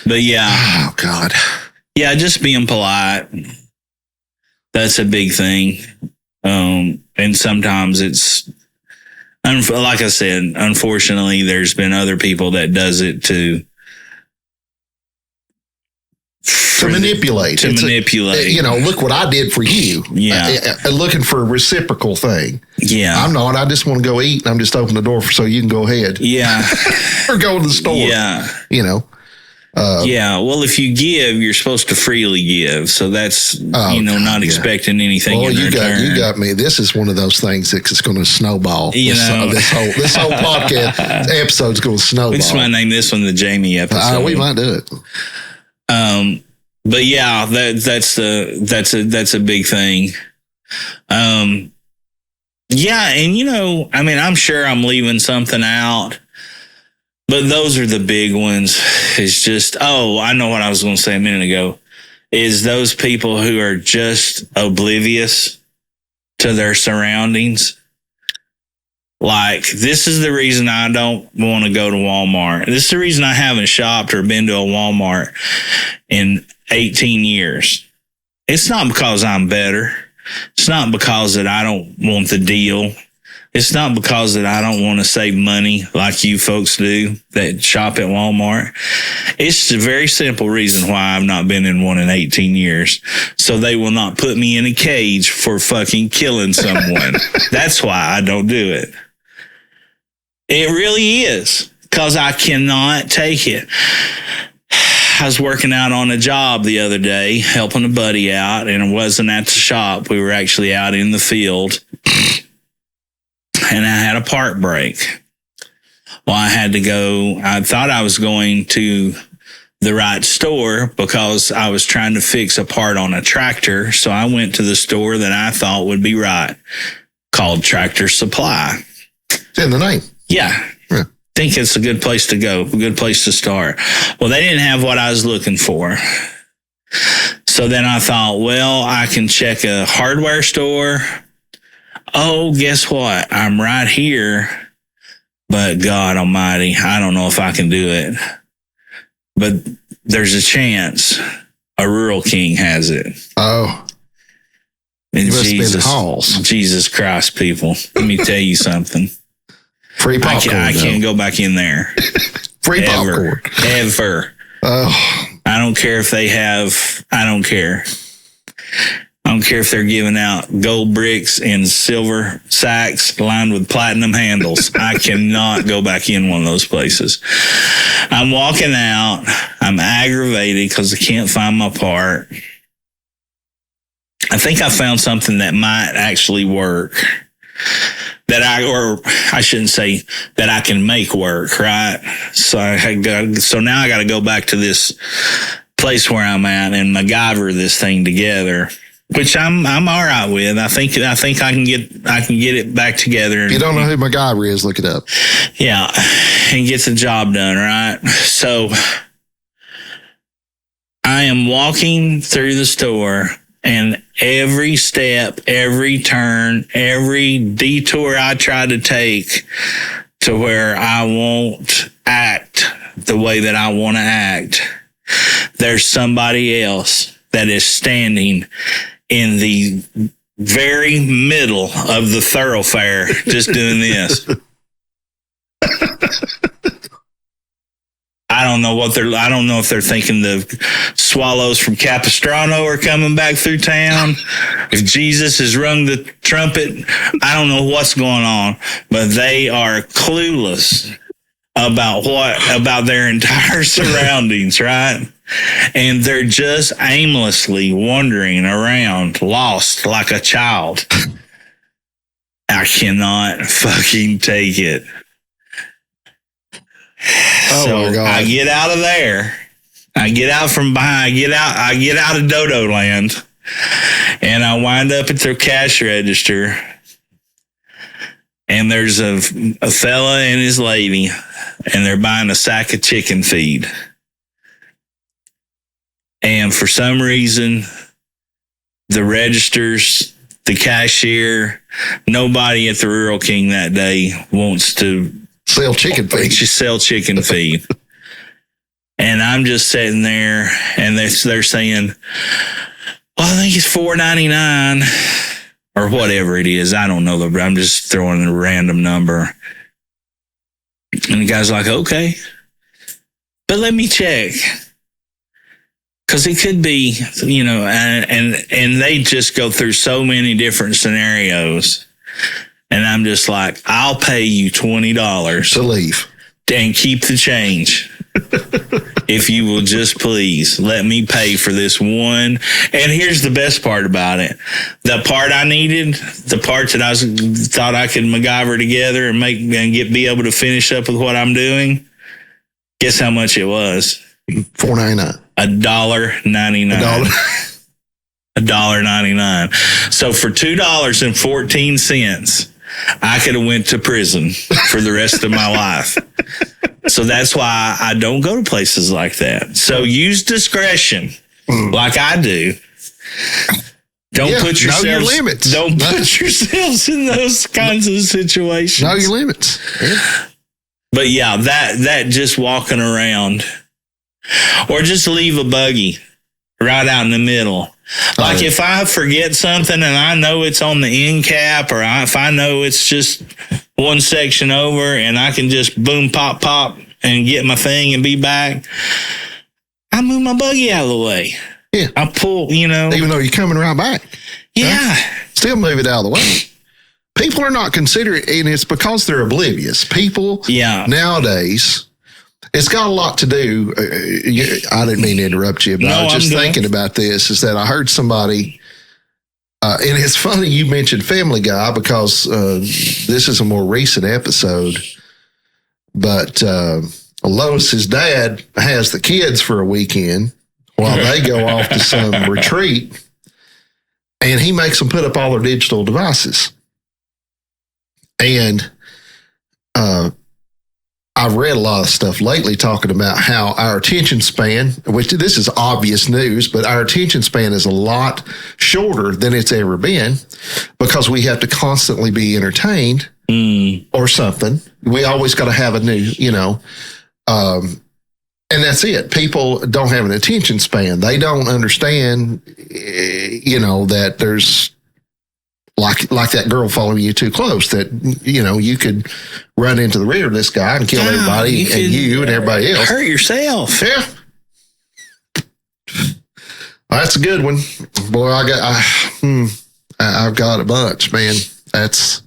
But yeah. Oh, God. Yeah, just being polite. That's a big thing. And sometimes it's, like I said, unfortunately, there's been other people that does it to manipulate. Look what I did for you. Yeah. Looking for a reciprocal thing. Yeah. I'm not. I just want to go eat. And I'm just open the door so you can go ahead. Yeah. Or go to the store. Yeah. Well, if you give, you're supposed to freely give. So that's, not expecting anything in return. You got me. This is one of those things that's going to snowball. This whole podcast episode's going to snowball. We just might name this one the Jamie episode. We might do it. But yeah, that's a big thing. Yeah. And I'm sure I'm leaving something out, but those are the big ones. It's just, I know what I was going to say a minute ago, is those people who are just oblivious to their surroundings. Like, this is the reason I don't want to go to Walmart. This is the reason I haven't shopped or been to a Walmart in 18 years. It's not because I'm better. It's not because that I don't want the deal. It's not because that I don't want to save money like you folks do that shop at Walmart. It's a very simple reason why I've not been in one in 18 years. So they will not put me in a cage for fucking killing someone. That's why I don't do it. It really is, because I cannot take it. I was working out on a job the other day, helping a buddy out, and it wasn't at the shop. We were actually out in the field. And I had a part break. Well, I had to go. I thought I was going to the right store because I was trying to fix a part on a tractor. So I went to the store that I thought would be right, called Tractor Supply. It's in the name. Yeah. I think it's a good place to go, a good place to start. Well, they didn't have what I was looking for. So then I thought, well, I can check a hardware store. Oh, guess what? I'm right here, but God almighty, I don't know if I can do it. But there's a chance a Rural King has it. Oh. And Jesus Christ, people, let me tell you something. Free popcorn. I can't go back in there. Free popcorn. Ever. Oh. I don't care if they have, I don't care. I don't care if they're giving out gold bricks in silver sacks lined with platinum handles. I cannot go back in one of those places. I'm walking out. I'm aggravated because I can't find my part. I think I found something that might actually work. I shouldn't say that I can make work, right? So now I got to go back to this place where I'm at and MacGyver this thing together, which I'm all right with. I think I can get it back together. If you don't know who MacGyver is, look it up. Yeah, and get the job done, right? So I am walking through the store, and every step, every turn, every detour I try to take to where I won't act the way that I want to act, there's somebody else that is standing in the very middle of the thoroughfare just doing this. I don't know if they're thinking the swallows from Capistrano are coming back through town. If Jesus has rung the trumpet, I don't know what's going on, but they are clueless about their entire surroundings, right? And they're just aimlessly wandering around, lost like a child. I cannot fucking take it. Oh so my God. I get out of there. I get out from behind. I get out of Dodo Land, and I wind up at their cash register. and there's a fella and his lady, and they're buying a sack of chicken feed. And for some reason, the registers, the cashier, nobody at the Rural King that day wants to Sell chicken feed. just sell chicken feed. And I'm just sitting there, and they're saying, well, I think it's $4.99 or whatever it is. I don't know, but I'm just throwing a random number. And the guy's like, okay, but let me check. Because it could be, and they just go through so many different scenarios. And I'm just like, I'll pay you $20 To leave. and keep the change. If you will just please let me pay for this one. And here's the best part about it. The part I needed, the part that I thought I could MacGyver together and be able to finish up with what I'm doing. Guess how much it was? $4.99. $1.99. $1.99. So for $2.14, I could have went to prison for the rest of my life. So that's why I don't go to places like that. So use discretion, like I do. Don't put yourselves, know your limits. Don't put yourselves in those kinds of situations. Know your limits. Yeah. But yeah, that just walking around, or just leave a buggy right out in the middle. Like if I forget something and I know it's on the end cap, or if I know it's just one section over and I can just boom, pop, and get my thing and be back, I move my buggy out of the way. Yeah. I pull, Even though you're coming right back. Yeah. Huh? Still move it out of the way. People are not considerate, and it's because they're oblivious. People nowadays, it's got a lot to do. I didn't mean to interrupt you, but I was just thinking about this, is that I heard somebody, and it's funny you mentioned Family Guy, because this is a more recent episode, but Lois's dad has the kids for a weekend while they go off to some retreat, and he makes them put up all their digital devices. And I've read a lot of stuff lately talking about how our attention span, which this is obvious news, but our attention span is a lot shorter than it's ever been, because we have to constantly be entertained or something. We always got to have a new, and that's it. People don't have an attention span. They don't understand, that there's like that girl following you too close, that, you could run into the rear of this guy and kill everybody, and you and everybody else. Hurt yourself. Yeah. Well, that's a good one. Boy, I've got a bunch, man. That's,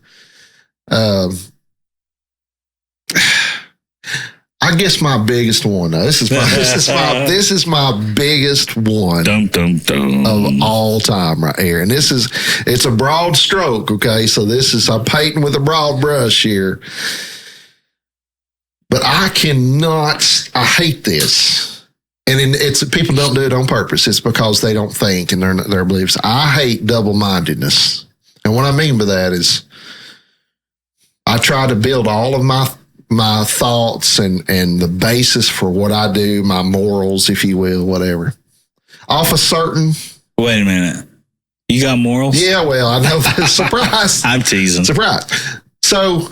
I guess my biggest one. This is my biggest one of all time right here. And it's a broad stroke. Okay. So I'm painting with a broad brush here, but I hate this. And people don't do it on purpose. It's because they don't think, and their beliefs. I hate double-mindedness. And what I mean by that is I try to build all of my thoughts and the basis for what I do, my morals, if you will, whatever, off a certain. Wait a minute. You got morals? Yeah, well, I know that. Surprise. I'm teasing. Surprise. So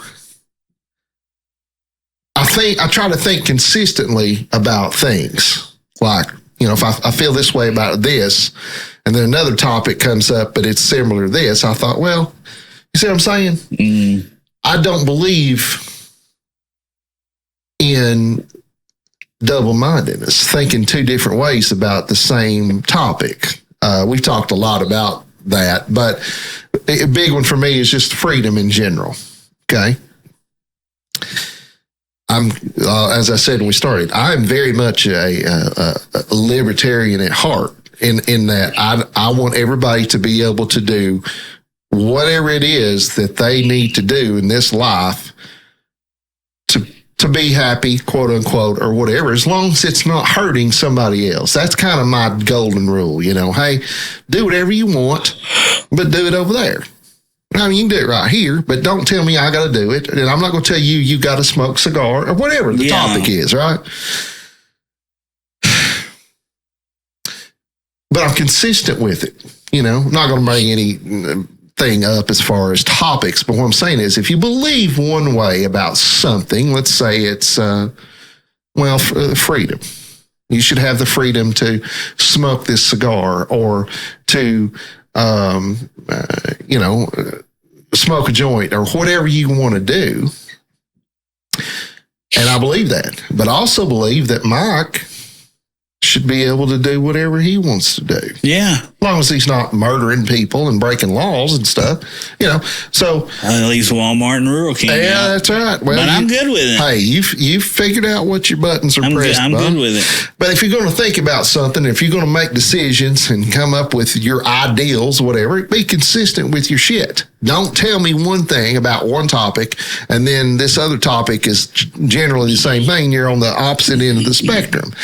I try to think consistently about things. Like, if I feel this way about this, and then another topic comes up, but it's similar to this, I thought, well, you see what I'm saying? I don't believe in double-mindedness, thinking two different ways about the same topic. We've talked a lot about that, but a big one for me is just freedom in general. Okay. As I said when we started, I'm very much a libertarian at heart, in that I want everybody to be able to do whatever it is that they need to do in this life to be happy, quote unquote, or whatever, as long as it's not hurting somebody else. That's kind of my golden rule, hey, do whatever you want, but do it over there. I mean, you can do it right here, but don't tell me I got to do it. And I'm not going to tell you, you got to smoke cigar or whatever the topic is, right? But I'm consistent with it. You know, I'm not going to bring anything up as far as topics. But what I'm saying is, if you believe one way about something, let's say it's, freedom. You should have the freedom to smoke this cigar or to, smoke a joint or whatever you want to do. And I believe that. But I also believe that Mike should be able to do whatever he wants to do. Yeah. As long as he's not murdering people and breaking laws and stuff, So at least Walmart and rural can't. Yeah, that's right. Well, but I'm good with it. Hey, you've figured out what your buttons are pressed. I'm good with it. But if you're going to think about something, if you're going to make decisions and come up with your ideals, whatever, be consistent with your shit. Don't tell me one thing about one topic and then this other topic is generally the same thing. You're on the opposite end of the spectrum.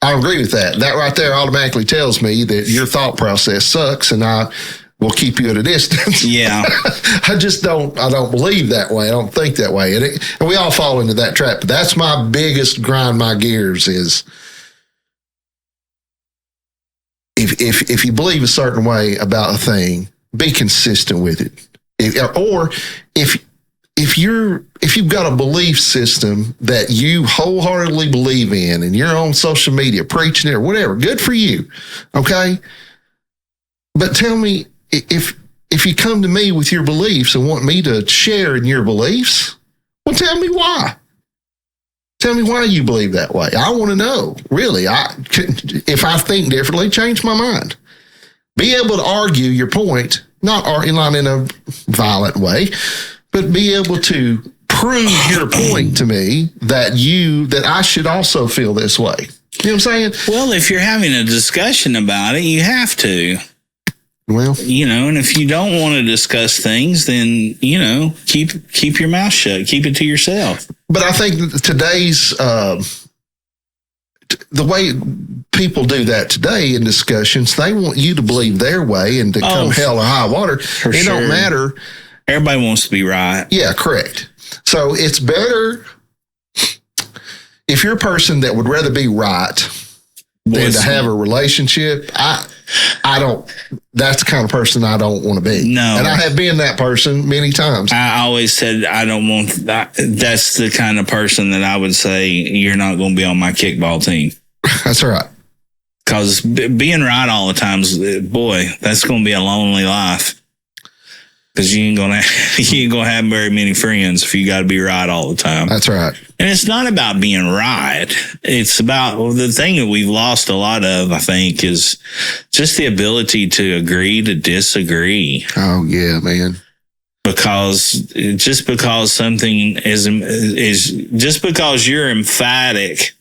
I agree with that. That right there automatically tells me that your thought process sucks and I will keep you at a distance. Yeah. I don't believe that way. I don't think that way. And we all fall into that trap. But that's my biggest grind my gears is if you believe a certain way about a thing, be consistent with it. If you've got a belief system that you wholeheartedly believe in and you're on social media preaching it or whatever, good for you. Okay. But tell me if you come to me with your beliefs and want me to share in your beliefs, well, tell me why. Tell me why you believe that way. I want to know, really. If I think differently, change my mind. Be able to argue your point, not in a violent way, but be able to prove your point to me that I should also feel this way. You know what I'm saying? Well, if you're having a discussion about it, you have to. Well, and if you don't want to discuss things, then, keep your mouth shut. Keep it to yourself. But I think today's, the way people do that today in discussions, they want you to believe their way and to come hell or high water. It don't matter. Everybody wants to be right. Yeah, correct. So it's better if you're a person that would rather be right than to have a relationship. I don't, that's the kind of person I don't want to be. No. And I have been that person many times. I always said I don't want that. That's the kind of person that I would say you're not going to be on my kickball team. That's right. Because being right all the time, boy, that's going to be a lonely life. Because you ain't gonna have very many friends if you got to be right all the time. That's right. And it's not about being right. It's about the thing that we've lost a lot of, I think, is just the ability to agree to disagree. Oh yeah, man. Because just because something is just because you're emphatic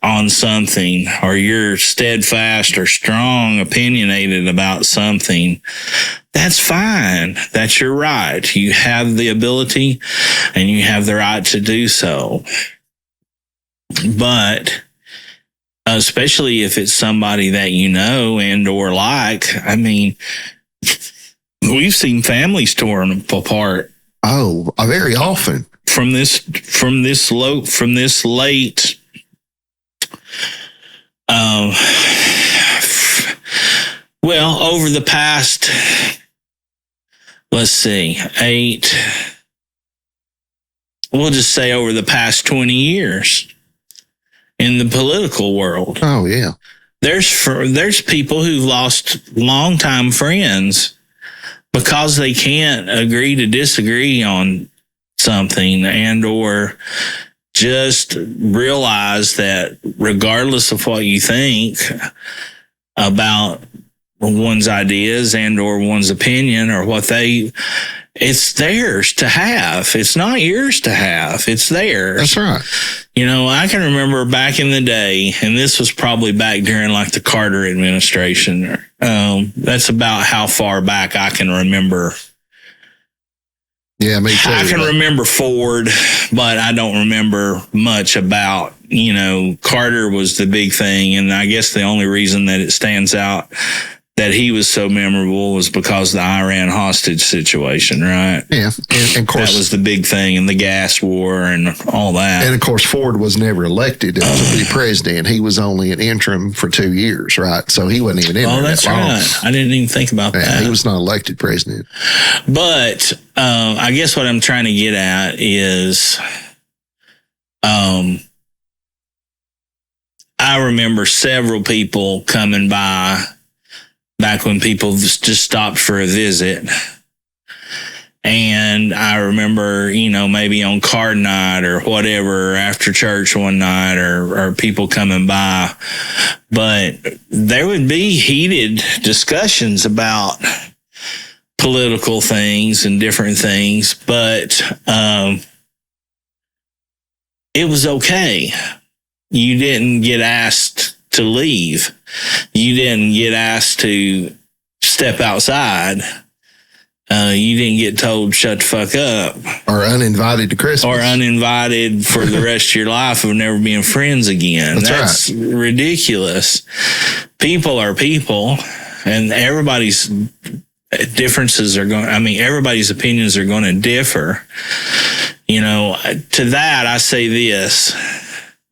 on something, or you're steadfast or strong, opinionated about something, that's fine. That's your right. You have the ability and you have the right to do so. But especially if it's somebody that you know and or like, I mean, we've seen families torn apart. Oh, very often. From this late over the past, let's see, we'll just say over the past 20 years in the political world. Oh, yeah. There's people who've lost longtime friends because they can't agree to disagree on something and or just realize that regardless of what you think about one's ideas and or one's opinion or it's theirs to have. It's not yours to have. It's theirs. That's right. I can remember back in the day, and this was probably back during like the Carter administration. That's about how far back I can remember. Yeah, me too. I can remember Ford, but I don't remember much about, Carter was the big thing. And I guess the only reason that it stands out that he was so memorable was because of the Iran hostage situation, right? Yeah. And of course, that was the big thing, and the gas war and all that. And of course, Ford was never elected to be president. He was only an interim for 2 years, right? So he wasn't even in there. Oh, that's that long. right. I didn't even think about that. He was not elected president. But I guess what I'm trying to get at is, I remember several people coming by back when people just stopped for a visit. And I remember, maybe on card night or whatever, after church one night, or people coming by. But there would be heated discussions about political things and different things, but it was okay. You didn't get asked to leave. You didn't get asked to step outside. You didn't get told shut the fuck up. Or uninvited to Christmas. Or uninvited for the rest of your life of never being friends again. That's right. Ridiculous. People are people, and everybody's differences are everybody's opinions are going to differ. To that, I say this.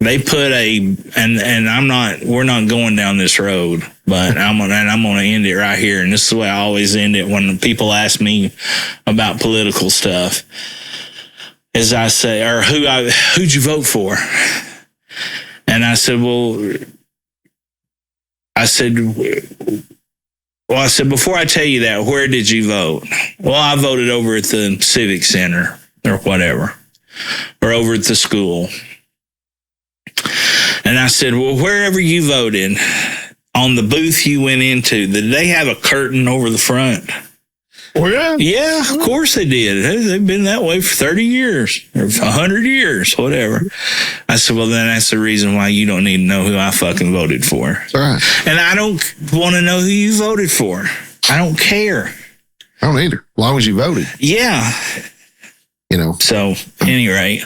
They put we're not going down this road, but I'm going to end it right here. And this is the way I always end it when people ask me about political stuff. As I say, or who'd you vote for? And I said, before I tell you that, where did you vote? Well, I voted over at the Civic Center or whatever, or over at the school. And I said, well, wherever you voted, on the booth you went into, did they have a curtain over the front? Oh, yeah? Yeah, of course they did. They've been that way for 30 years or 100 years, whatever. I said, well, then that's the reason why you don't need to know who I fucking voted for. That's right. And I don't want to know who you voted for. I don't care. I don't either, as long as you voted. Yeah. So, at any rate.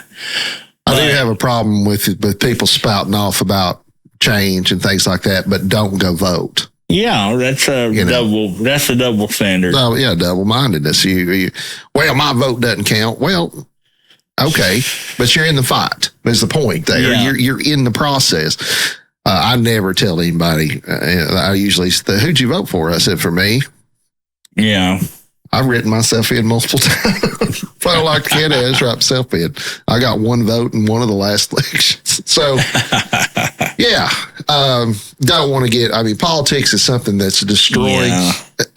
I do have a problem with people spouting off about change and things like that, but don't go vote. Yeah, that's a double standard. Oh, yeah, double-mindedness. Well, my vote doesn't count. Well, okay, but you're in the fight. That's the point there. Yeah. You're in the process. I never tell anybody. I usually say, who'd you vote for? I said, for me. Yeah. I've written myself in multiple times. If I don't like the candidate, I write myself in. I got one vote in one of the last elections. So, yeah, don't want to politics is something that's destroying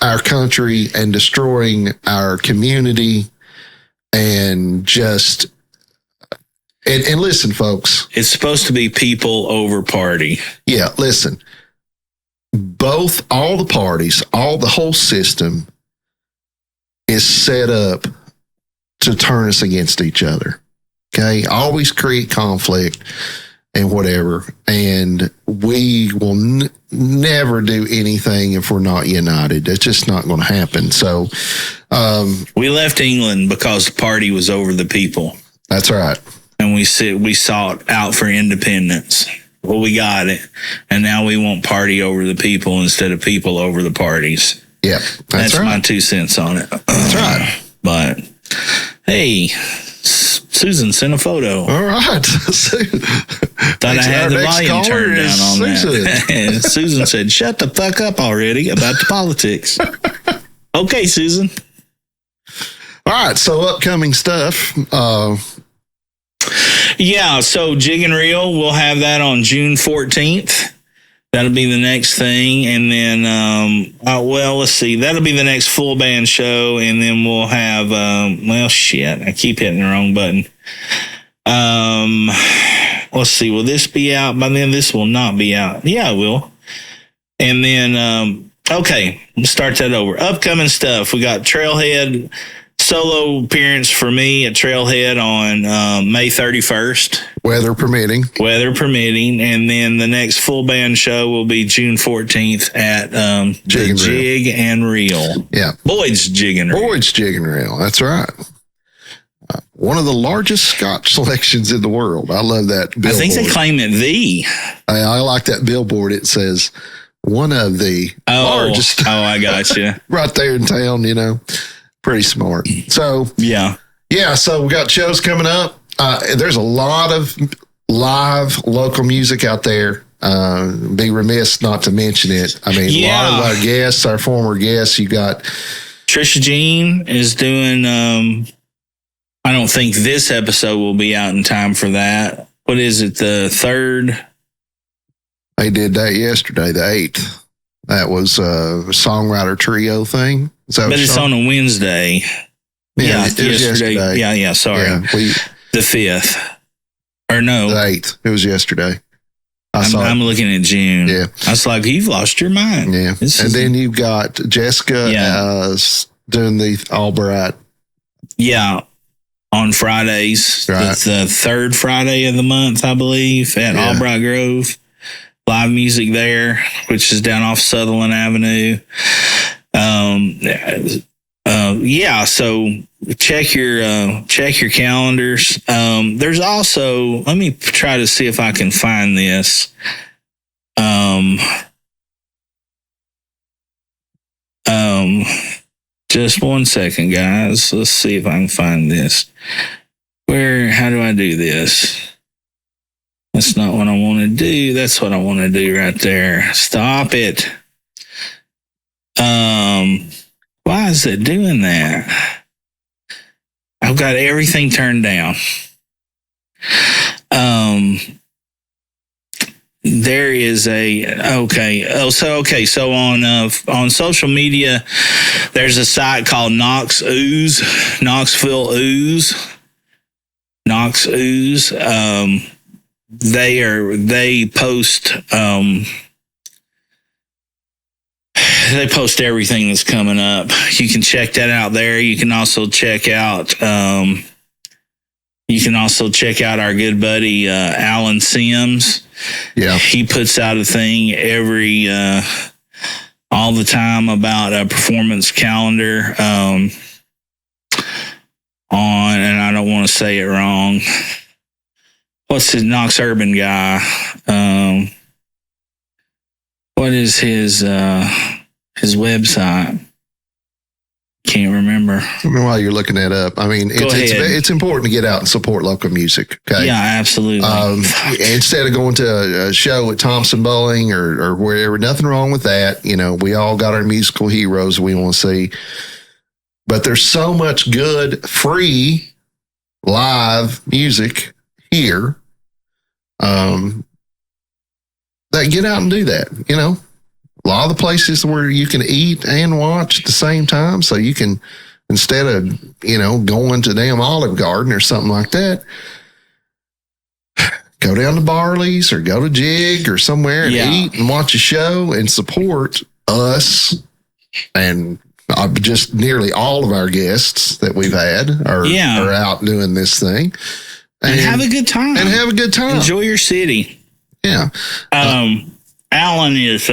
our country and destroying our community and just, and listen, folks. It's supposed to be people over party. Yeah, listen. All the parties, the whole system is set up to turn us against each other. Okay. Always create conflict and whatever. And we will never do anything if we're not united. It's just not going to happen. So, we left England because the party was over the people. That's right. And we sought out for independence. Well, we got it. And now we want party over the people instead of people over the parties. Yeah, that's right. My 2 cents on it. That's right. But hey, Susan sent a photo. All right. Thought I had the volume turned down on that. And Susan said, "Shut the fuck up already about the politics." Okay, Susan. All right. So upcoming stuff. Yeah. So Jig and Reel, we'll have that on June 14th. That'll be the next thing. And then, let's see. That'll be the next full band show. And then we'll have, I keep hitting the wrong button. Let's see. Will this be out by then? This will not be out. Yeah, it will. And then, okay, let's start that over. Upcoming stuff. We got Trailhead solo appearance for me at Trailhead on May 31st. Weather permitting. And then the next full band show will be June 14th at Jig and Reel. Yeah. Boyd's Jig and Reel. That's right. One of the largest Scotch selections in the world. I love that billboard. I think they claim it I like that billboard. It says, one of the largest. Oh, I got you. Right there in town, pretty smart. So, Yeah. So we got shows coming up. There's a lot of live local music out there. Be remiss not to mention it. I mean, a lot of our guests, our former guests, you got Trisha Jean is doing, I don't think this episode will be out in time for that. What is it? The 3rd? they did that yesterday, the 8th. That was a songwriter trio thing. Is that But it's on a Wednesday. Yeah, it was yesterday. Yeah, sorry. Yeah, The 5th. Or no. The 8th. It was yesterday. I'm looking at June. Yeah. I was like, you've lost your mind. Yeah. Then you've got Jessica doing the Albright. Yeah. On Fridays. Right. It's the 3rd Friday of the month, I believe, at Albright Grove. Live music there, which is down off Sutherland Avenue. So check your calendars. There's also, let me try to see if I can find this. Just one second, guys. Let's see if I can find this. How do I do this? That's not what I want to do. That's what I want to do right there. Stop it. Why is it doing that? I've got everything turned down. There is so on social media, there's a site called Knoxville Ooze. Knox Ooze. They post everything that's coming up. You can check that out there. You can also check out our good buddy Alan Sims. Yeah. He puts out a thing all the time about a performance calendar and I don't want to say it wrong. What's his Knox Urban guy? What is his website? Can't remember. While you're looking that up, I mean, it's important to get out and support local music. Okay. Yeah, absolutely. Instead of going to a show at Thompson Bowling or wherever, nothing wrong with that. We all got our musical heroes we want to see, but there's so much good free live music here. That get out and do that. A lot of the places where you can eat and watch at the same time. So you can, instead of, going to damn Olive Garden or something like that, go down to Barley's or go to Jig or somewhere and eat and watch a show and support us. And just nearly all of our guests that we've had are out doing this thing. And have a good time. Enjoy your city. Yeah. Alan is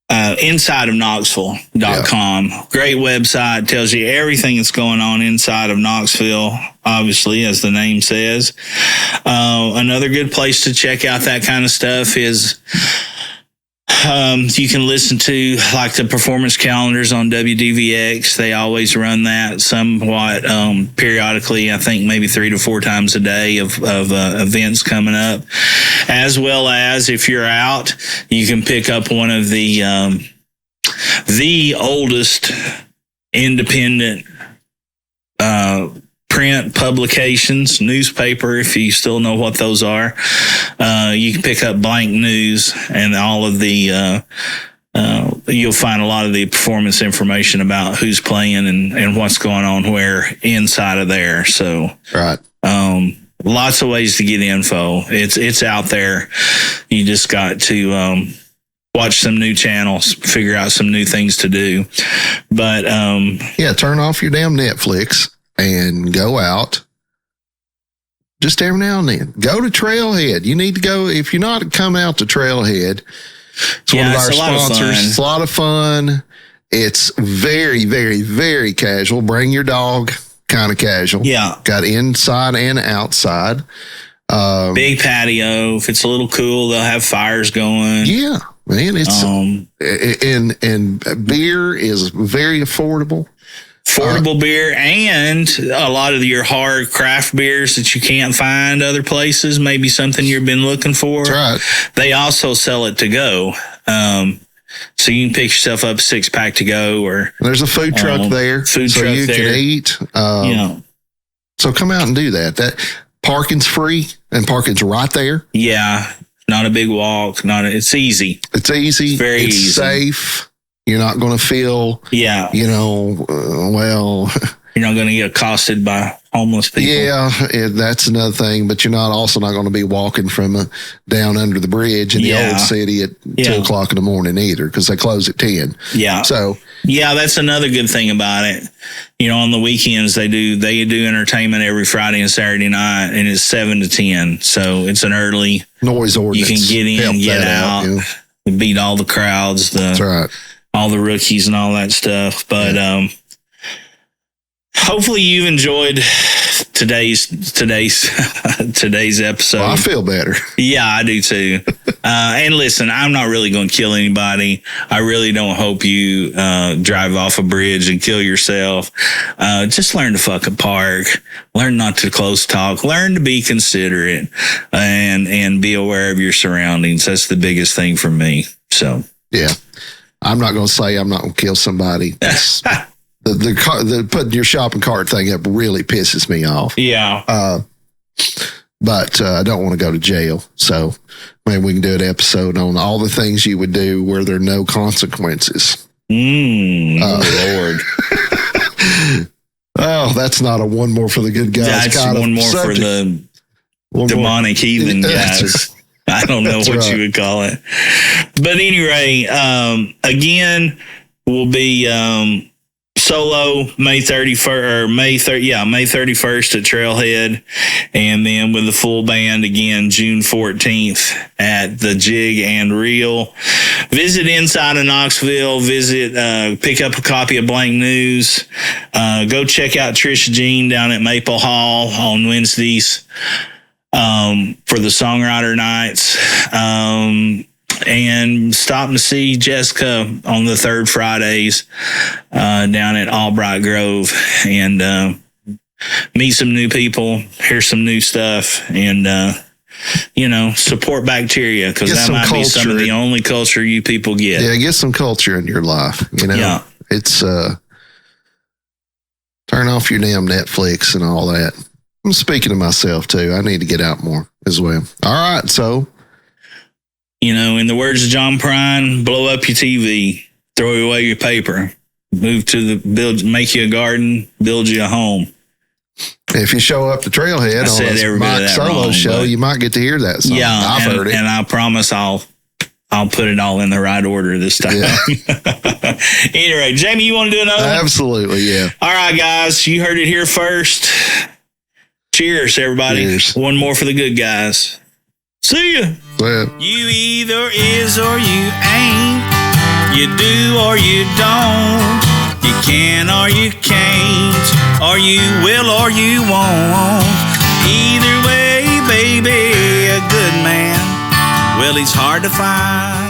inside of Knoxville.com. Yeah. Great website. Tells you everything that's going on inside of Knoxville, obviously, as the name says. Another good place to check out that kind of stuff is you can listen to like the performance calendars on WDVX. They always run that somewhat periodically. I think maybe 3 to 4 times a day of events coming up, as well as if you're out, you can pick up one of the oldest independent print publications, newspaper, if you still know what those are. You can pick up Blank News, and all of the you'll find a lot of the performance information about who's playing and what's going on where inside of there. So right. Lots of ways to get info. It's out there. You just got to watch some new channels, figure out some new things to do. But turn off your damn Netflix and go out. Just every now and then, go to Trailhead. You need to go. If you're not coming out to Trailhead, it's one of our sponsors. It's a lot of fun. It's very, very, very casual. Bring your dog, kind of casual. Yeah. Got inside and outside. Big patio. If it's a little cool, they'll have fires going. Yeah. Man, it's and beer is very affordable. Affordable beer, and a lot of your hard craft beers that you can't find other places, maybe something you've been looking for. That's right. They also sell it to go. So you can pick yourself up a 6-pack to go, or there's a food truck there, so you can eat. So come out and do that. That parking's free, and parking's right there. Yeah, not a big walk. It's easy. It's easy. It's very easy. Safe. You're not going to feel. Yeah. You're not going to get accosted by homeless people. Yeah, that's another thing. But you're also not going to be walking from down under the bridge in the old city at 2 o'clock in the morning either, because they close at 10. Yeah. So that's another good thing about it. On the weekends they do entertainment every Friday and Saturday night, and it's 7 to 10. So it's an early noise ordinance. You can get in, get out, beat all the crowds. That's right. All the rookies and all that stuff. But hopefully you've enjoyed today's episode. Well, I feel better. Yeah, I do too. And listen, I'm not really going to kill anybody. I really don't hope you drive off a bridge and kill yourself. Just learn to fucking park. Learn not to close talk. Learn to be considerate and be aware of your surroundings. That's the biggest thing for me. So yeah. I'm not going to say I'm not going to kill somebody. The putting your shopping cart thing up really pisses me off. Yeah. But I don't want to go to jail. So maybe we can do an episode on all the things you would do where there are no consequences. Lord. Oh, that's not a one more for the good guys. That's kind one of more subject. for the demonic heathen guys. I don't know what you would call it. But anyway, again, we'll be solo May 31st or May 31st at Trailhead, and then with the full band again June 14th at the Jig and Reel. Visit Inside of Knoxville. Pick up a copy of Blank News. Go check out Trisha Jean down at Maple Hall on Wednesdays for the songwriter nights. And stop to see Jessica on the third Fridays down at Albright Grove, and meet some new people, hear some new stuff, and support Bacteria, because that might be some of the only culture you people get. Yeah, get some culture in your life. It's turn off your damn Netflix and all that. I'm speaking to myself too. I need to get out more as well. All right, so. In the words of John Prine, blow up your TV, throw away your paper, move to make you a garden, build you a home. If you show up to Trailhead on a Mike Solo show, you might get to hear that song. Yeah, I've heard it. And I promise I'll put it all in the right order this time. Yeah. Anyway, Jamie, you want to do another one? Absolutely, yeah. All right, guys, you heard it here first. Cheers, everybody. Cheers. One more for the good guys. See ya. Well, you either is or you ain't. You do or you don't. You can or you can't. Or you will or you won't. Either way, baby, a good man, well, he's hard to find.